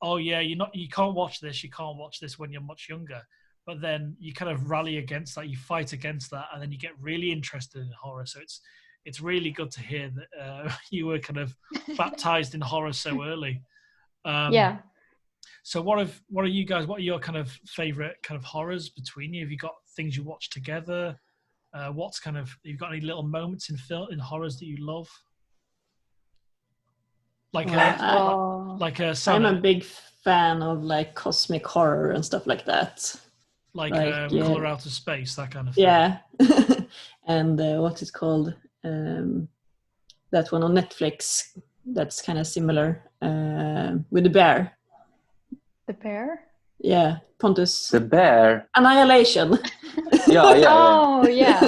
A: you can't watch this when you're much younger. But then you kind of rally against that, you fight against that, and then you get really interested in horror. So it's really good to hear that you were kind of baptized in horror so early.
B: Yeah.
A: So what are your kind of favorite kind of horrors between you? Have you got things you watch together? You've got any little moments in horrors that you love?
C: I'm a big fan of like cosmic horror and stuff like that.
A: Color Out of Space, that kind of thing.
C: Yeah. And what's it called? That one on Netflix that's kind of similar, with the bear.
B: The bear?
C: Yeah, Pontus.
D: The bear?
C: Annihilation.
B: Oh, yeah.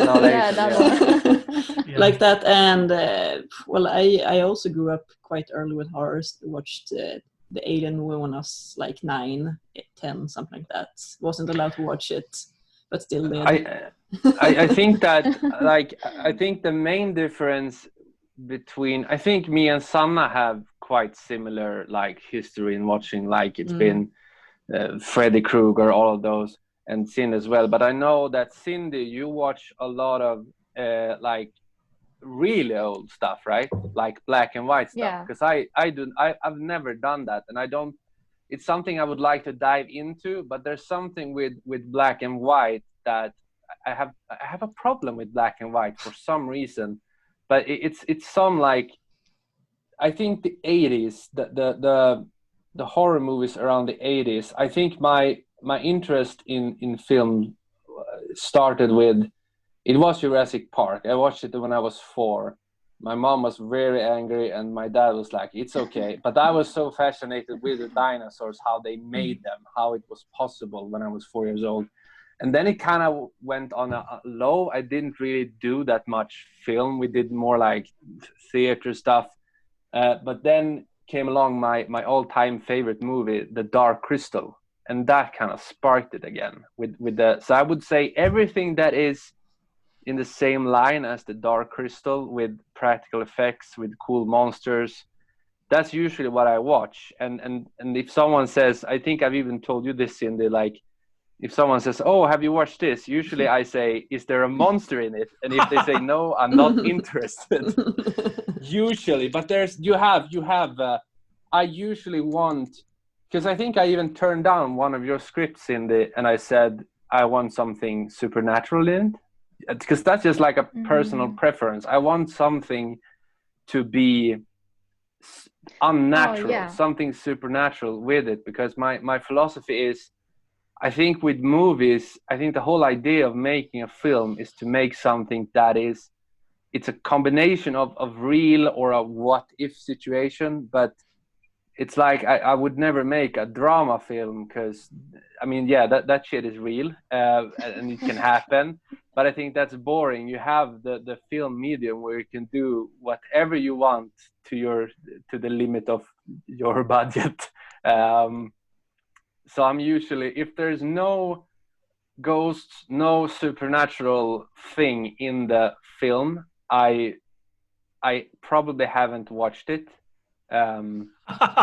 B: That one.
C: Yeah. Like that. And I also grew up quite early with horrors. Watched the Alien movie when I was like 9, 10, something like that. Wasn't allowed to watch it, but still did.
D: I think that I think the main difference between, I think me and Sanna have quite similar like history in watching, like it's been Freddy Krueger, all of those, and Cindy as well. But I know that Cindy, you watch a lot of like really old stuff, right? Like black and white stuff. Because I've never done that, and I don't. It's something I would like to dive into, but there's something with black and white that I have a problem with black and white for some reason. But it's some like, I think the 80s, the horror movies around the 80s. I think my interest in film started with, it was Jurassic Park. I watched it when I was 4. My mom was very angry and my dad was like, it's okay. But I was so fascinated with the dinosaurs, how they made them, how it was possible when I was 4 years old. And then it kind of went on a low. I didn't really do that much film. We did more like theater stuff. But then came along my all-time favorite movie, The Dark Crystal, and that kind of sparked it again. So I would say everything that is in the same line as The Dark Crystal, with practical effects, with cool monsters, that's usually what I watch. And if someone says, I think I've even told you this, Cindy, like, if someone says, "Oh, have you watched this?" Usually I say, "Is there a monster in it?" And if they say no, I'm not interested. Usually, but I usually want, because I think I even turned down one of your scripts, Cindy, and I said I want something supernatural in it, because that's just like a personal preference. I want something to be unnatural, something supernatural with it, because my philosophy is, I think with movies, I think the whole idea of making a film is to make something that is, it's a combination of real or a what if situation, but it's like I would never make a drama film, because I mean, yeah, that shit is real, and it can happen, but I think that's boring. You have the film medium where you can do whatever you want to the limit of your budget. So I'm usually, if there's no ghosts, no supernatural thing in the film, I probably haven't watched it. So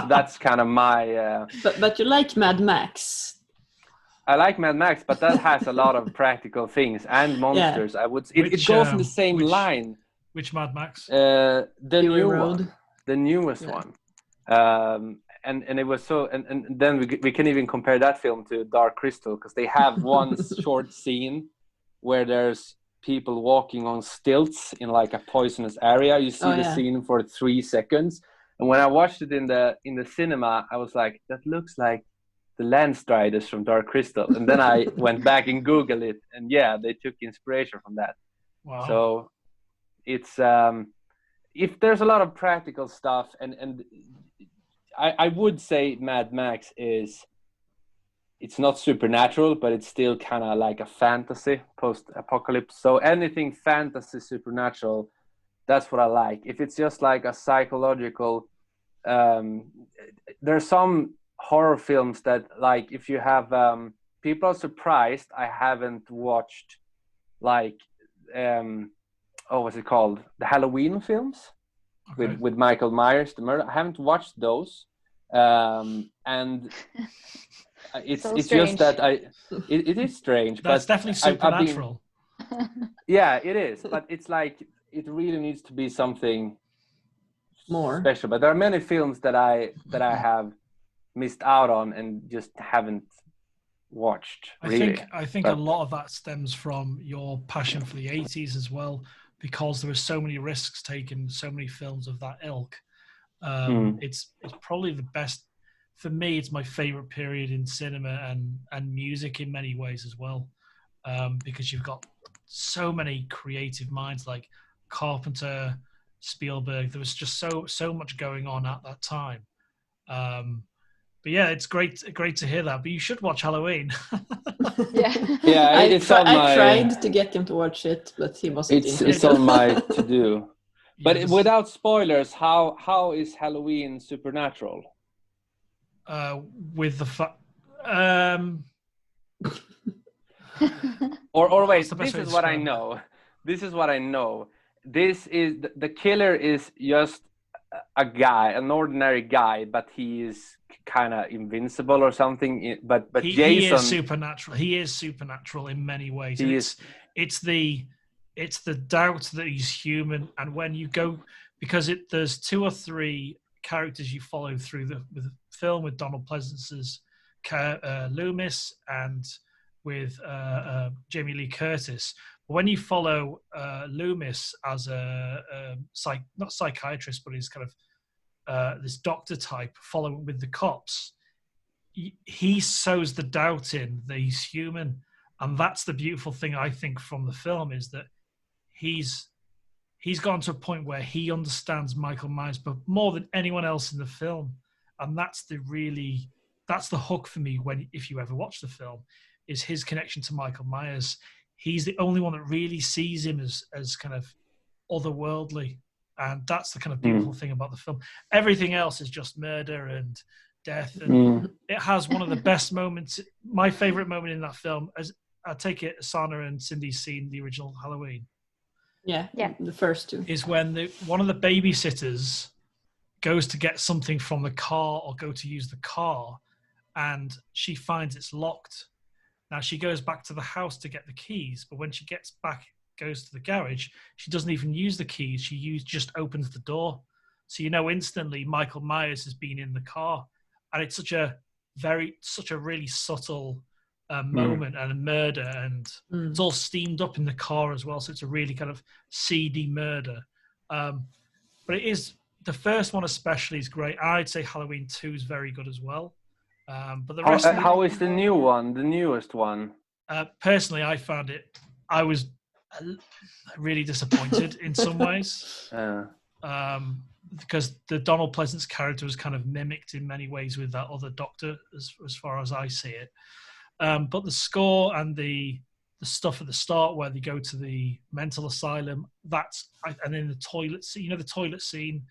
D: that's kind of my...
C: But you like Mad Max.
D: I like Mad Max, but that has a lot of practical things and monsters. Yeah. I would. It goes in the same line.
A: Which Mad Max?
D: The new one, the newest one. And it was so, and then we can even compare that film to Dark Crystal, because they have one short scene where there's people walking on stilts in like a poisonous area. You see the scene for 3 seconds, and when I watched it in the cinema, I was like, that looks like the Landstriders from Dark Crystal. And then I went back and Googled it, and yeah, they took inspiration from that.
A: Wow.
D: So it's if there's a lot of practical stuff, and I would say Mad Max it's not supernatural, but it's still kind of like a fantasy post-apocalypse. So anything fantasy, supernatural, that's what I like. If it's just like a psychological, there's some horror films that, like, if you have people are surprised I haven't watched, like what's it called, the Halloween films. Okay. with Michael Myers, the murder. I haven't watched those, and it's just that it is strange.
A: That's
D: but
A: definitely supernatural.
D: Yeah, it is, but it's like, it really needs to be something
C: more
D: special. But there are many films that I have missed out on and just haven't watched.
A: I think a lot of that stems from your passion for the 80s as well, because there were so many risks taken, so many films of that ilk. It's probably the best, for me, it's my favorite period in cinema and music in many ways as well, because you've got so many creative minds like Carpenter, Spielberg. There was just so much going on at that time. But yeah, it's great to hear that. But you should watch Halloween.
C: Yeah. I tried to get him to watch it, but he wasn't interested.
D: It's on my to-do. But yes. Without spoilers, how is Halloween supernatural?
A: With the
D: or wait, this is what I know. This is what I know. This is the killer is just a guy, an ordinary guy, but he is kind of invincible or something. But Jason, he is
A: supernatural. He is supernatural in many ways. It's the doubt that he's human, and when you go, because there's 2 or 3 characters you follow through the film with Donald Pleasence's Loomis and with Jamie Lee Curtis. When you follow Loomis as not psychiatrist, but he's kind of this doctor type following with the cops, he sows the doubt in that he's human. And that's the beautiful thing, I think, from the film, is that he's gone to a point where he understands Michael Myers, but more than anyone else in the film. And that's the hook for me if you ever watch the film, is his connection to Michael Myers. He's the only one that really sees him as kind of otherworldly, and that's the kind of beautiful thing about the film. Everything else is just murder and death, and it has one of the best moments. My favorite moment in that film, as I take it, Asana and Cindy's seen the original Halloween.
C: Yeah, the first two.
A: Is when one of the babysitters goes to get something from the car or go to use the car, and she finds it's locked. Now she goes back to the house to get the keys, but when she gets back, goes to the garage, she doesn't even use the keys. She just opens the door. So instantly Michael Myers has been in the car, and it's such a really subtle moment and a murder, and it's all steamed up in the car as well. So it's a really kind of seedy murder. But it is, the first one especially is great. I'd say Halloween 2 is very good as well. But the rest
D: how is the new one, the newest one?
A: Personally, I found it, I was really disappointed in some ways. Because the Donald Pleasance character was kind of mimicked in many ways with that other doctor, as far as I see it. But the score and the stuff at the start where they go to the mental asylum, and then the toilet scene, the toilet scene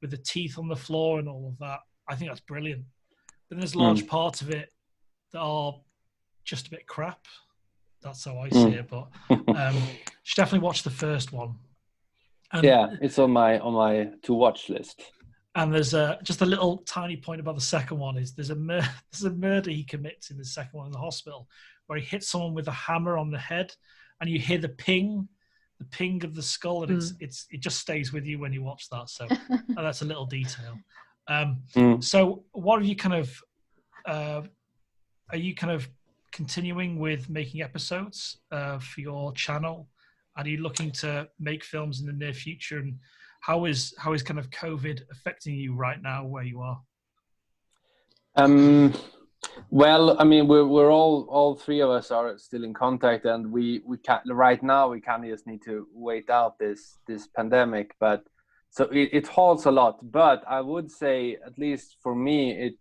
A: with the teeth on the floor and all of that, I think that's brilliant. But there's large parts of it that are just a bit crap. That's how I see it. But you should definitely watch the first one. And,
D: it's on my to watch list.
A: And there's just a little tiny point about the second one is there's a murder he commits in the second one in the hospital where he hits someone with a hammer on the head, and you hear the ping of the skull, and it just stays with you when you watch that. So that's a little detail. So what have you kind of are you kind of continuing with making episodes for your channel? Are you looking to make films in the near future? And how is kind of COVID affecting you right now where you are?
D: Well, I mean, we're all three of us are still in contact, and we can't right now. We kind of just need to wait out this pandemic, but so it halts a lot. But I would say, at least for me,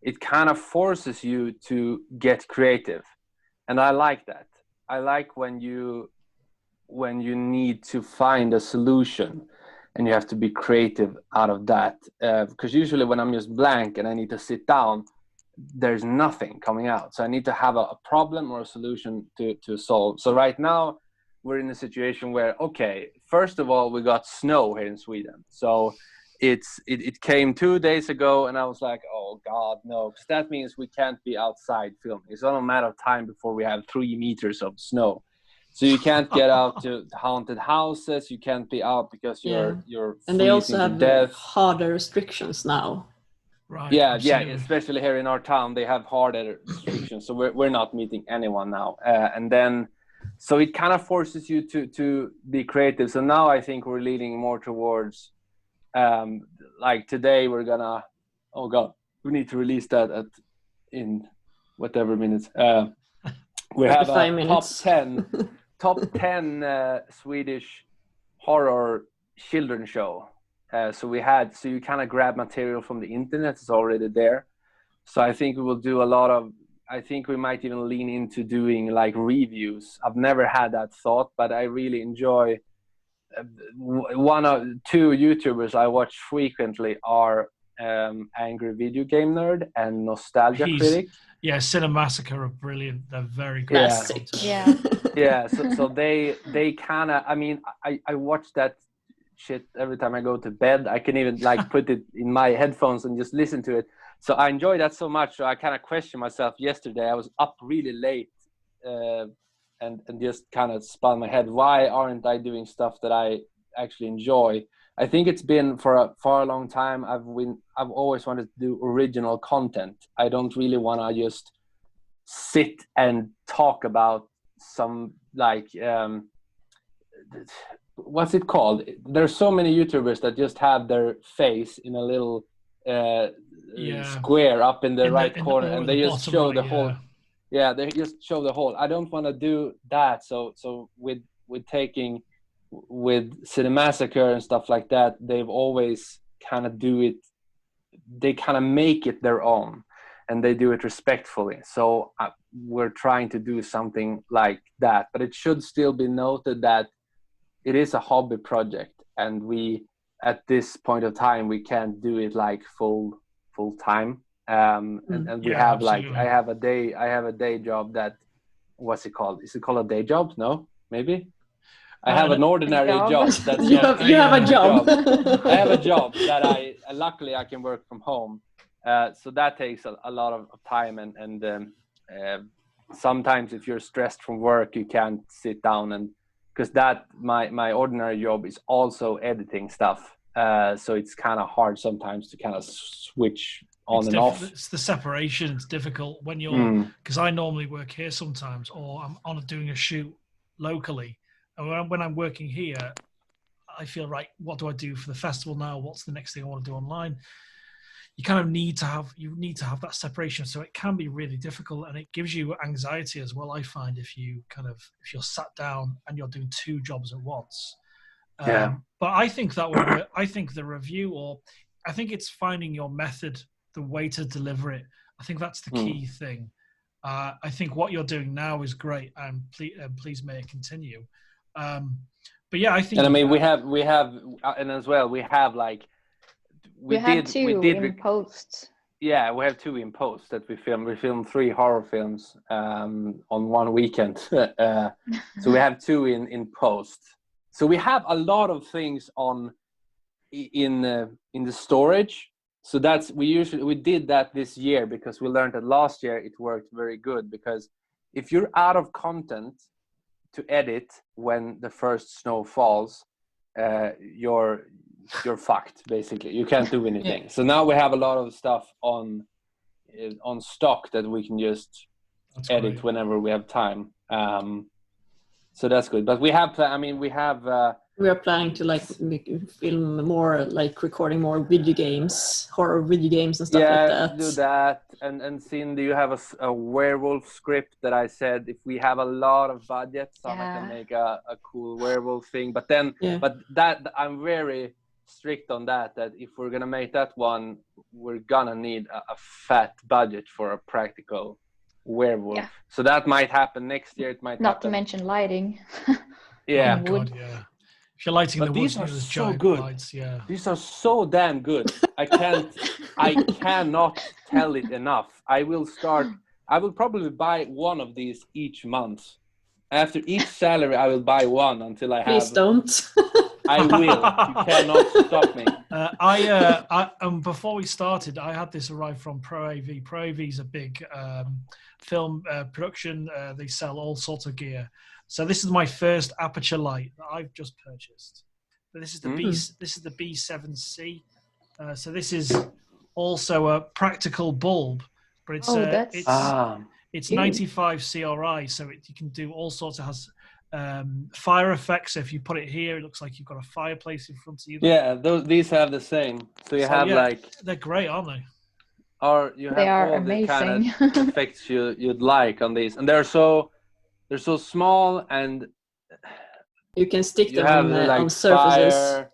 D: it kind of forces you to get creative, and I like that. I like when you need to find a solution and you have to be creative out of that, because usually when I'm just blank and I need to sit down, there's nothing coming out. So I need to have a problem or a solution to solve. So right now we're in a situation where, okay, first of all, we got snow here in Sweden. So it came 2 days ago, and I was like, oh God, no, because that means we can't be outside filming. It's only a matter of time before we have 3 meters of snow. So you can't get out to haunted houses. You can't be out because you're
C: and they also have
D: death.
C: harder restrictions now.
A: Right.
D: Yeah,
A: Absolutely.
D: especially here in our town, they have harder restrictions. So we're not meeting anyone now, and then so it kind of forces you to be creative. So now I think we're leaning more towards like today we're gonna, oh God, we need to release that in whatever minutes. We have a
C: minutes.
D: top 10 Swedish horror children show. So you kind of grab material from the internet, it's already there. So I think we will do I think we might even lean into doing like reviews. I've never had that thought, but I really enjoy two YouTubers I watch frequently are Angry Video Game Nerd and Nostalgia Critic.
A: Yeah, Cinemassacre are brilliant. They're very good.
C: Classic.
B: Yeah.
D: Yeah, so they kind of, I mean, I watch that shit every time I go to bed. I can even like put it in my headphones and just listen to it. So I enjoy that so much. So I kind of questioned myself yesterday. I was up really late and just kind of spun my head. Why aren't I doing stuff that I actually enjoy? I think it's been for a long time. I've always wanted to do original content. I don't really want to just sit and talk about some like what's it called? There's so many YouTubers that just have their face in a little square up in the right corner, and they just show the whole. Yeah, they just show the whole. I don't want to do that. So with taking with Cinemassacre and stuff like that, they've always kind of do it. They kind of make it their own, and they do it respectfully. So we're trying to do something like that. But it should still be noted that it is a hobby project, and we, at this point of time, we can't do it like full time. And we have
A: absolutely.
D: like I have a day job that, what's it called? Is it called a day job? No, maybe. I have an ordinary job. That's
C: you have a job.
D: I have a job that luckily I can work from home. So that takes a lot of time, and sometimes if you're stressed from work, you can't sit down, and because my ordinary job is also editing stuff. So it's kind of hard sometimes to kind of switch on and off.
A: It's the separation. It's difficult when you're, because I normally work here sometimes, or I'm doing a shoot locally. And when I'm working here, I feel, right, what do I do for the festival now? What's the next thing I want to do online? You kind of need to have that separation. So it can be really difficult, and it gives you anxiety as well, I find, if you're sat down and you're doing two jobs at once. But I think I think the review, I think it's finding your method, the way to deliver it. I think that's the key thing. I think what you're doing now is great, and please may it continue. But yeah, I think.
D: And I mean, we have, and as well, we have like.
B: We have two in post.
D: Yeah, we have 2 in post that we filmed. We filmed 3 horror films on one weekend. So we have 2 in post. So we have a lot of things in the storage. So we did that this year because we learned that last year it worked very good, because if you're out of content to edit when the first snow falls, you're fucked, basically. You can't do anything. Yeah. So now we have a lot of stuff on stock that we can just edit whenever we have time. So that's good. But we are
C: planning to film more, like recording more video games, horror video games and stuff like that.
D: Yeah, do that. And Cindy, you have a werewolf script that I said if we have a lot of budget, Sana can make a cool werewolf thing. But then, but that I'm very strict on that if we're gonna make that one, we're gonna need a fat budget for a practical werewolf. So that might happen next year. It might
B: not to mention lighting.
A: Oh God, yeah. If you're lighting the woods,
D: these are
A: those
D: so
A: giant
D: good.
A: lights,
D: These are so damn good. I cannot tell it enough. I will probably buy one of these each month. After each salary, I will buy one until I have.
C: Please don't.
D: I will. You cannot stop me.
A: Before we started, I had this arrive from Pro AV. Pro AV is a big film production. They sell all sorts of gear. So this is my first aperture light that I've just purchased. But this is the B7C. So this is also a practical bulb, but it's 95 CRI, so you can do all sorts of fire effects. So if you put it here, it looks like you've got a fireplace in front of you.
D: Yeah, these have the same. So you have
A: they're great, aren't they?
D: Or you have all
B: amazing.
D: the kind of effects you'd like on these, and they're so small, and
C: you can stick them on surfaces.
D: Fire,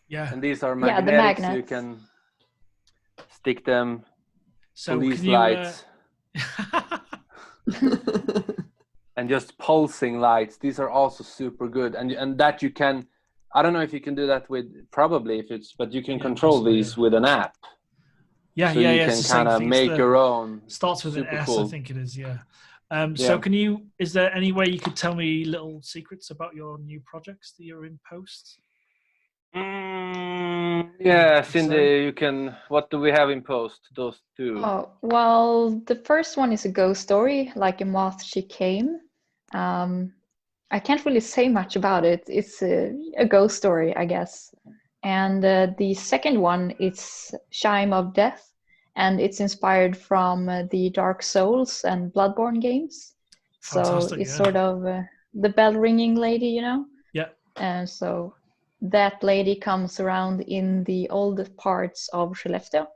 D: and these are magnetic,
B: the magnets.
D: So you can stick them.
A: So
D: police lights. And just pulsing lights. These are also super good, and that you can. I don't know if you can do that with but you can control these with an app.
A: Yeah,
D: so you can kind of make your own.
A: Starts with an S,
D: cool.
A: I think it is. Yeah. So is there any way you could tell me little secrets about your new projects that you're in post?
D: Yeah, Cindy, you can. What do we have in post? Those 2.
B: Oh, well, the first one is a ghost story, Like a Moth She Came. I can't really say much about it. It's a ghost story, I guess. And the second one is Chime of Death, and it's inspired from the Dark Souls and Bloodborne games.
A: Fantastic,
B: so it's sort of the bell ringing lady, you know?
A: Yeah.
B: And so that lady comes around in the old parts of Skellefteå,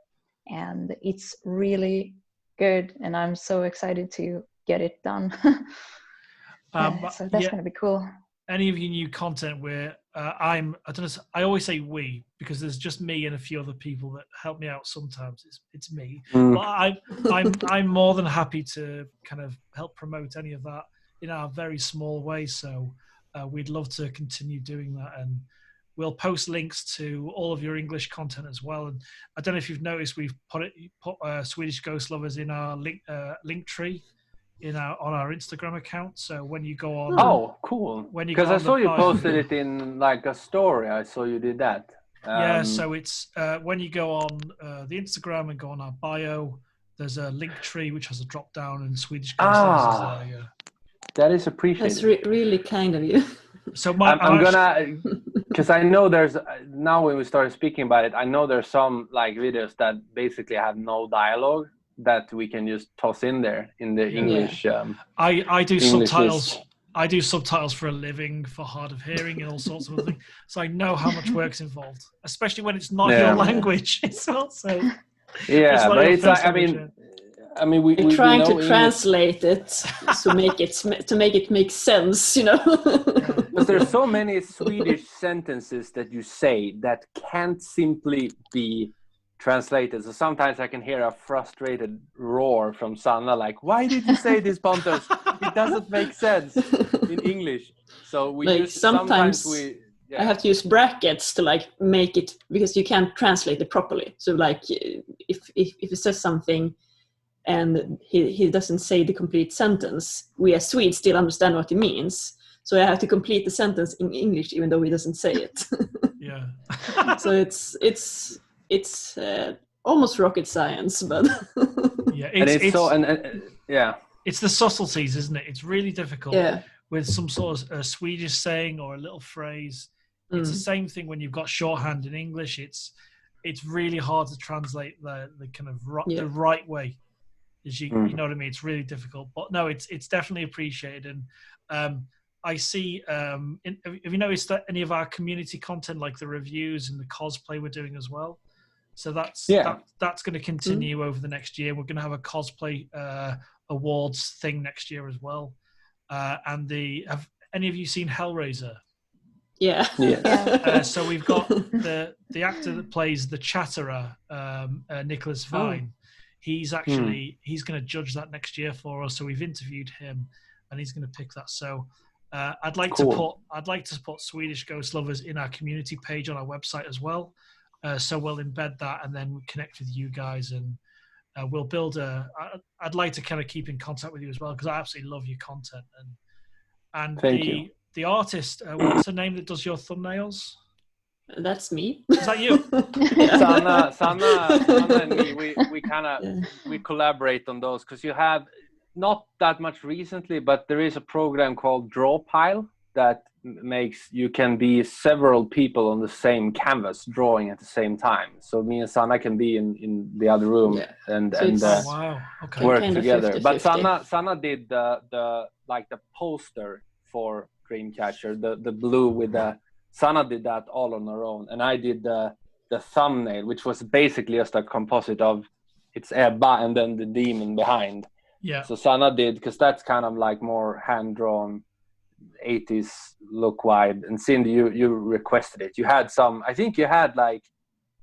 B: and it's really good, and I'm so excited to get it done. So that's going to be cool.
A: any of you new content where I don't know, I always say we because there's just me and a few other people that help me out sometimes. It's me, but I'm more than happy to kind of help promote any of that in our very small way. So we'd love to continue doing that, and we'll post links to all of your English content as well. And I don't know if you've noticed, we've put Swedish Ghost Lovers in our link tree on our Instagram account. So when you go on,
D: oh, cool! Because I saw you posted it in like a story. I saw you did that.
A: Yeah, so it's when you go on the Instagram and go on our bio, there's a link tree which has a drop down, and Swedish Ghost Lovers is there. Yeah,
D: that is appreciated.
C: That's really kind of you.
A: So
D: I'm gonna, because I know there's now when we started speaking about it, I know there's some like videos that basically have no dialogue that we can just toss in there in the English.
A: I do
D: English
A: subtitles. I do subtitles for a living for hard of hearing and all sorts of things. So I know how much work's involved, especially when it's not your language. It's also
D: but it's like, I mean, we're
C: trying to translate it to make it make sense, you know.
D: Because there's so many Swedish sentences that you say that can't simply be translated. So sometimes I can hear a frustrated roar from Sanna, like, "Why did you say this, Pontus? It doesn't make sense in English." So we
C: like
D: use,
C: sometimes I have to use brackets to like make it, because you can't translate it properly. So like if it says something and he doesn't say the complete sentence, we as Swedes still understand what it means. So I have to complete the sentence in English even though he doesn't say it.
A: Yeah.
C: So it's almost rocket science, but
A: it's the subtleties, isn't it? It's really difficult with some sort of a Swedish saying or a little phrase. It's the same thing when you've got shorthand in English. It's really hard to translate the kind of the right way. You know what I mean? It's really difficult, but no, it's definitely appreciated. And I see. Have you noticed that any of our community content, like the reviews and the cosplay, we're doing as well? So that's going to continue over the next year. We're going to have a cosplay awards thing next year as well. And have any of you seen Hellraiser?
C: Yeah.
A: So we've got the actor that plays the Chatterer, Nicholas Vine. He's actually he's going to judge that next year for us. So we've interviewed him, and he's going to pick that. So I'd like to put Swedish Ghost Lovers in our community page on our website as well. So we'll embed that and then connect with you guys, and we'll build I'd like to kind of keep in contact with you as well, because I absolutely love your content. And
D: thank you.
A: The artist, what's her name that does your thumbnails?
C: That's me.
A: Is that you?
D: Sanna and me, we kind of we collaborate on those, because you have not that much recently, but there is a program called Drawpile that makes you can be several people on the same canvas drawing at the same time. So me and Sanna can be in the other room and work together.
C: 50-50.
D: But Sanna did the poster for Dreamcatcher, the blue with the Sanna did that all on her own, and I did the thumbnail, which was basically just a composite of it's Ebba and then the demon behind.
A: Yeah.
D: So Sanna did, because that's kind of like more hand drawn 80s look wide, and Cindy, you requested it. You had I think you had like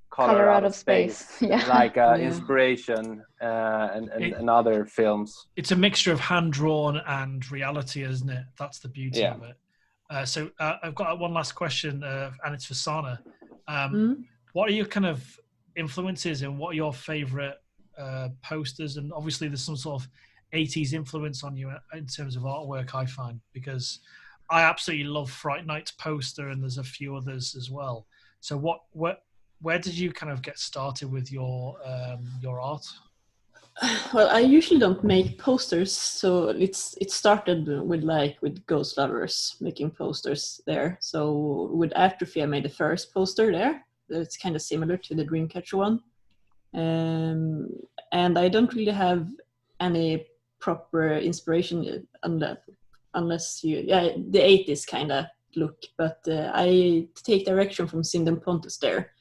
D: Color Out of Space. Like inspiration and other films.
A: It's a mixture of hand drawn and reality, isn't it? That's the beauty of it. So I've got one last question, and it's for Sanna. What are your kind of influences, and what are your favorite posters? And obviously there's some sort of 80s influence on you in terms of artwork, I find, because I absolutely love Fright Night's poster, and there's a few others as well. So where did you kind of get started with your art?
C: Well, I usually don't make posters, so it started with Ghost Lovers, making posters there. So with Atrophy, I made the first poster there. It's kind of similar to the Dreamcatcher one, and I don't really have any proper inspiration unless the 80s kind of look, but I take direction from Cindy and Pontus there.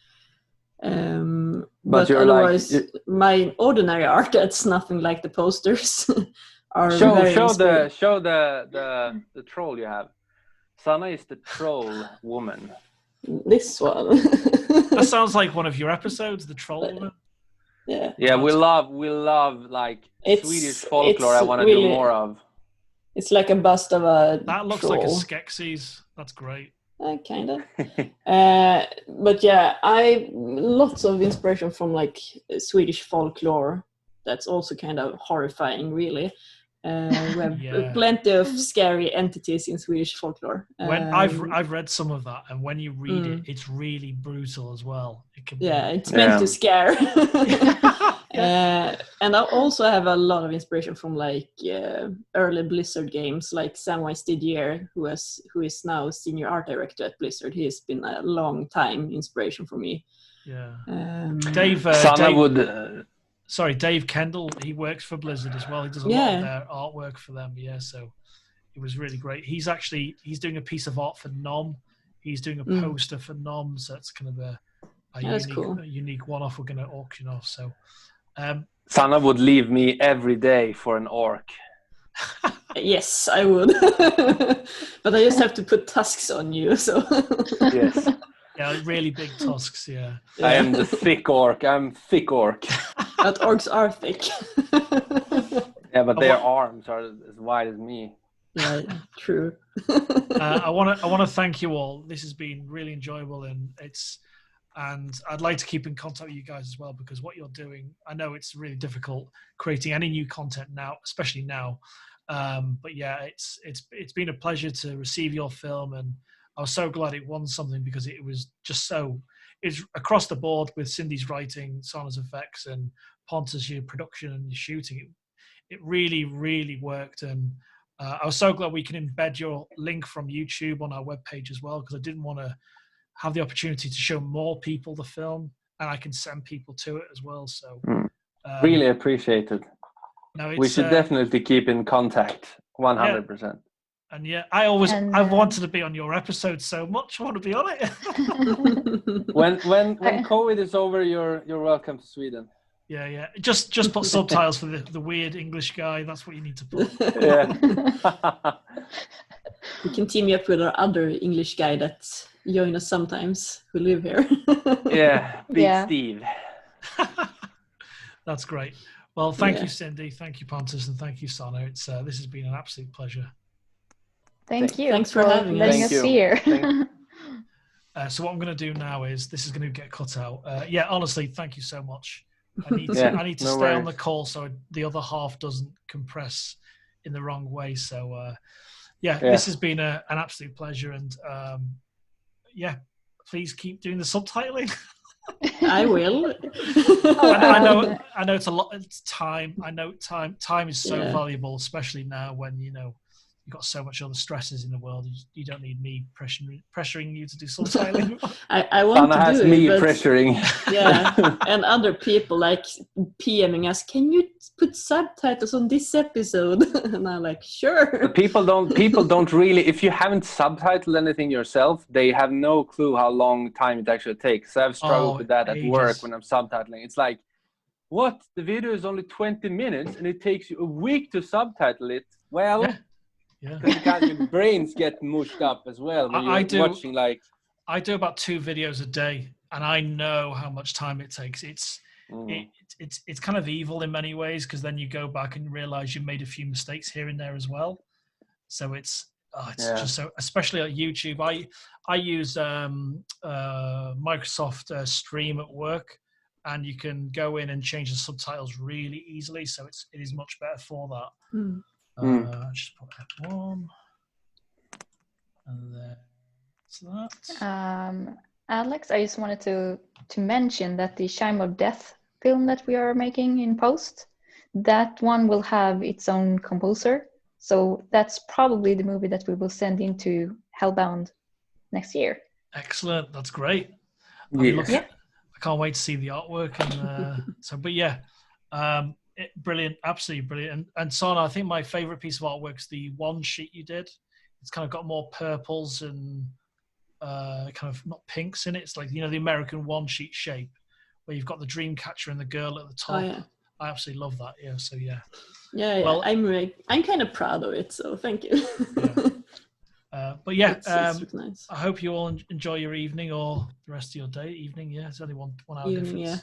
C: But otherwise, my ordinary art, that's nothing like the posters.
D: Show the troll you have. Sanna is the troll woman.
C: This one.
A: That sounds like one of your episodes, the Troll Woman.
C: Yeah.
D: Yeah, we love like Swedish folklore. I want to
C: really,
D: do more of.
C: It's like a bust of a
A: That looks
C: troll.
A: like a Skeksis. That's great.
C: Kind of. But yeah, lots of inspiration from like Swedish folklore. That's also kind of horrifying, really. We have plenty of scary entities in Swedish folklore.
A: When I've read some of that, and when you read it, it's really brutal as well. It can
C: it's meant to scare. And I also have a lot of inspiration from like early Blizzard games, like Samwise Didier, who is now senior art director at Blizzard. He's been a long time inspiration for me.
A: Yeah. Dave Kendall, he works for Blizzard as well. He does a lot of their artwork for them. Yeah, so it was really great. He's doing a piece of art for Nom. He's doing a poster for Nom, so it's kind of a unique one-off we're going to auction off. So
D: Sanna would leave me every day for an orc.
C: Yes, I would. But I just have to put tusks on you. So
D: yes.
A: Yeah, really big tusks, yeah.
D: I am the thick orc. I'm thick orc.
C: But orcs are thick.
D: Yeah, but their arms are as wide as me.
C: Yeah, true.
A: I want to thank you all. This has been really enjoyable, and I'd like to keep in contact with you guys as well, because what you're doing, I know it's really difficult creating any new content now, especially now. But yeah, it's been a pleasure to receive your film, and I was so glad it won something, because it was just it's across the board with Cindy's writing, Sanna's effects, and Pontus, your production and your shooting. It really, really worked, and I was so glad we can embed your link from YouTube on our webpage as well, because I didn't want to have the opportunity to show more people the film, and I can send people to it as well. So
D: really appreciate it. We should definitely keep in contact, 100%.
A: Yeah. And yeah, I've wanted to be on your episode so much. I want to be on it.
D: when COVID is over, you're welcome to Sweden.
A: Yeah. Just put subtitles for the weird English guy. That's what you need to put.
D: Yeah.
C: We can team you up with our other English guy that join us sometimes, who live here.
D: Yeah, Big Steve.
A: That's great. Well, thank you, Cindy. Thank you, Pontus, and thank you, Sanna. This has been an absolute pleasure.
B: Thank you.
C: Thanks for letting
B: us here.
A: So what I'm going to do now is, this is going to get cut out. Honestly, thank you so much. I need to stay on the call so the other half doesn't compress in the wrong way. So this has been an absolute pleasure, and please keep doing the subtitling.
C: I will.
A: I know it's a lot. It's time. I know time is so valuable, especially now when you've got so much other stresses in the world. You don't need me pressuring you to do subtitling.
C: I want
D: Sanna
C: to do
D: me
C: it, but
D: pressuring.
C: Yeah, and other people like PMing us. Can you put subtitles on this episode? And I'm like, sure.
D: But people don't really. If you haven't subtitled anything yourself, they have no clue how long time it actually takes. So I've struggled with that at work when I'm subtitling. It's like, what? The video is only 20 minutes, and it takes you a week to subtitle it. Well.
A: Yeah.
D: Because your brains get mushed up as well when you're watching like.
A: I do about 2 videos a day, and I know how much time it takes. It's kind of evil in many ways, because then you go back and realize you made a few mistakes here and there as well. So it's just so, especially at YouTube. I use Microsoft Stream at work, and you can go in and change the subtitles really easily. So it is much better for that. Just put F1, and then that.
B: Alex, I just wanted to mention that the Chime of Death film that we are making in post, that one will have its own composer. So that's probably the movie that we will send into Hellbound next year.
A: Excellent, that's great. I can't wait to see the artwork, and brilliant, absolutely brilliant. And Sanna, I think my favorite piece of artwork is the one sheet you did. It's kind of got more purples and kind of not pinks in it. It's like, the American one sheet shape where you've got the Dreamcatcher and the girl at the top. I absolutely love that. Well,
C: I'm kind of proud of it, so thank you.
A: But yeah,
C: it's nice.
A: I hope you all enjoy your evening or the rest of your day. Evening, yeah, it's only 1 hour difference.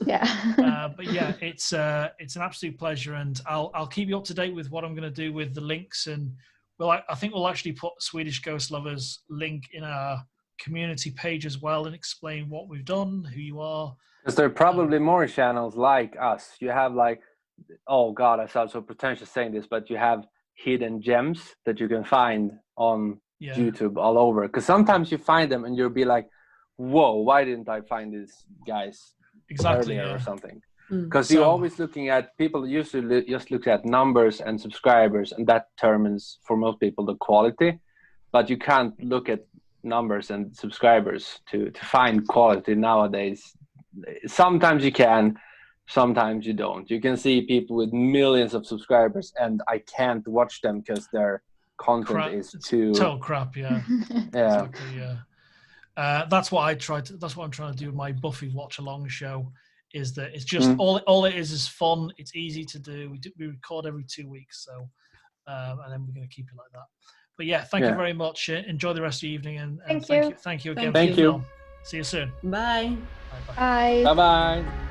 B: Yeah.
A: But yeah, it's an absolute pleasure, and I'll keep you up to date with what I'm going to do with the links, and I think we'll actually put Swedish Ghost Lovers link in our community page as well, and explain what we've done, who you are.
D: Because there are probably more channels like us. You have like, oh God, I sound so pretentious saying this, but you have hidden gems that you can find on YouTube all over. Because sometimes you find them and you'll be like, whoa, why didn't I find these guys earlier or something? Because you're always looking at, people usually just look at numbers and subscribers, and that determines for most people the quality. But you can't look at numbers and subscribers to find quality nowadays. Sometimes you can, sometimes you don't. You can see people with millions of subscribers and I can't watch them because their content is too
A: total crap. Yeah. Exactly, yeah. That's what I'm trying to do with my Buffy watch along show, is that it's just all it is fun. It's easy to do. We record every 2 weeks, so and then we're going to keep it like that. But yeah, thank you very much. Enjoy the rest of the evening, and thank you again.
D: Thank you.
A: See you soon.
C: Bye.
B: Bye.
D: Bye-bye.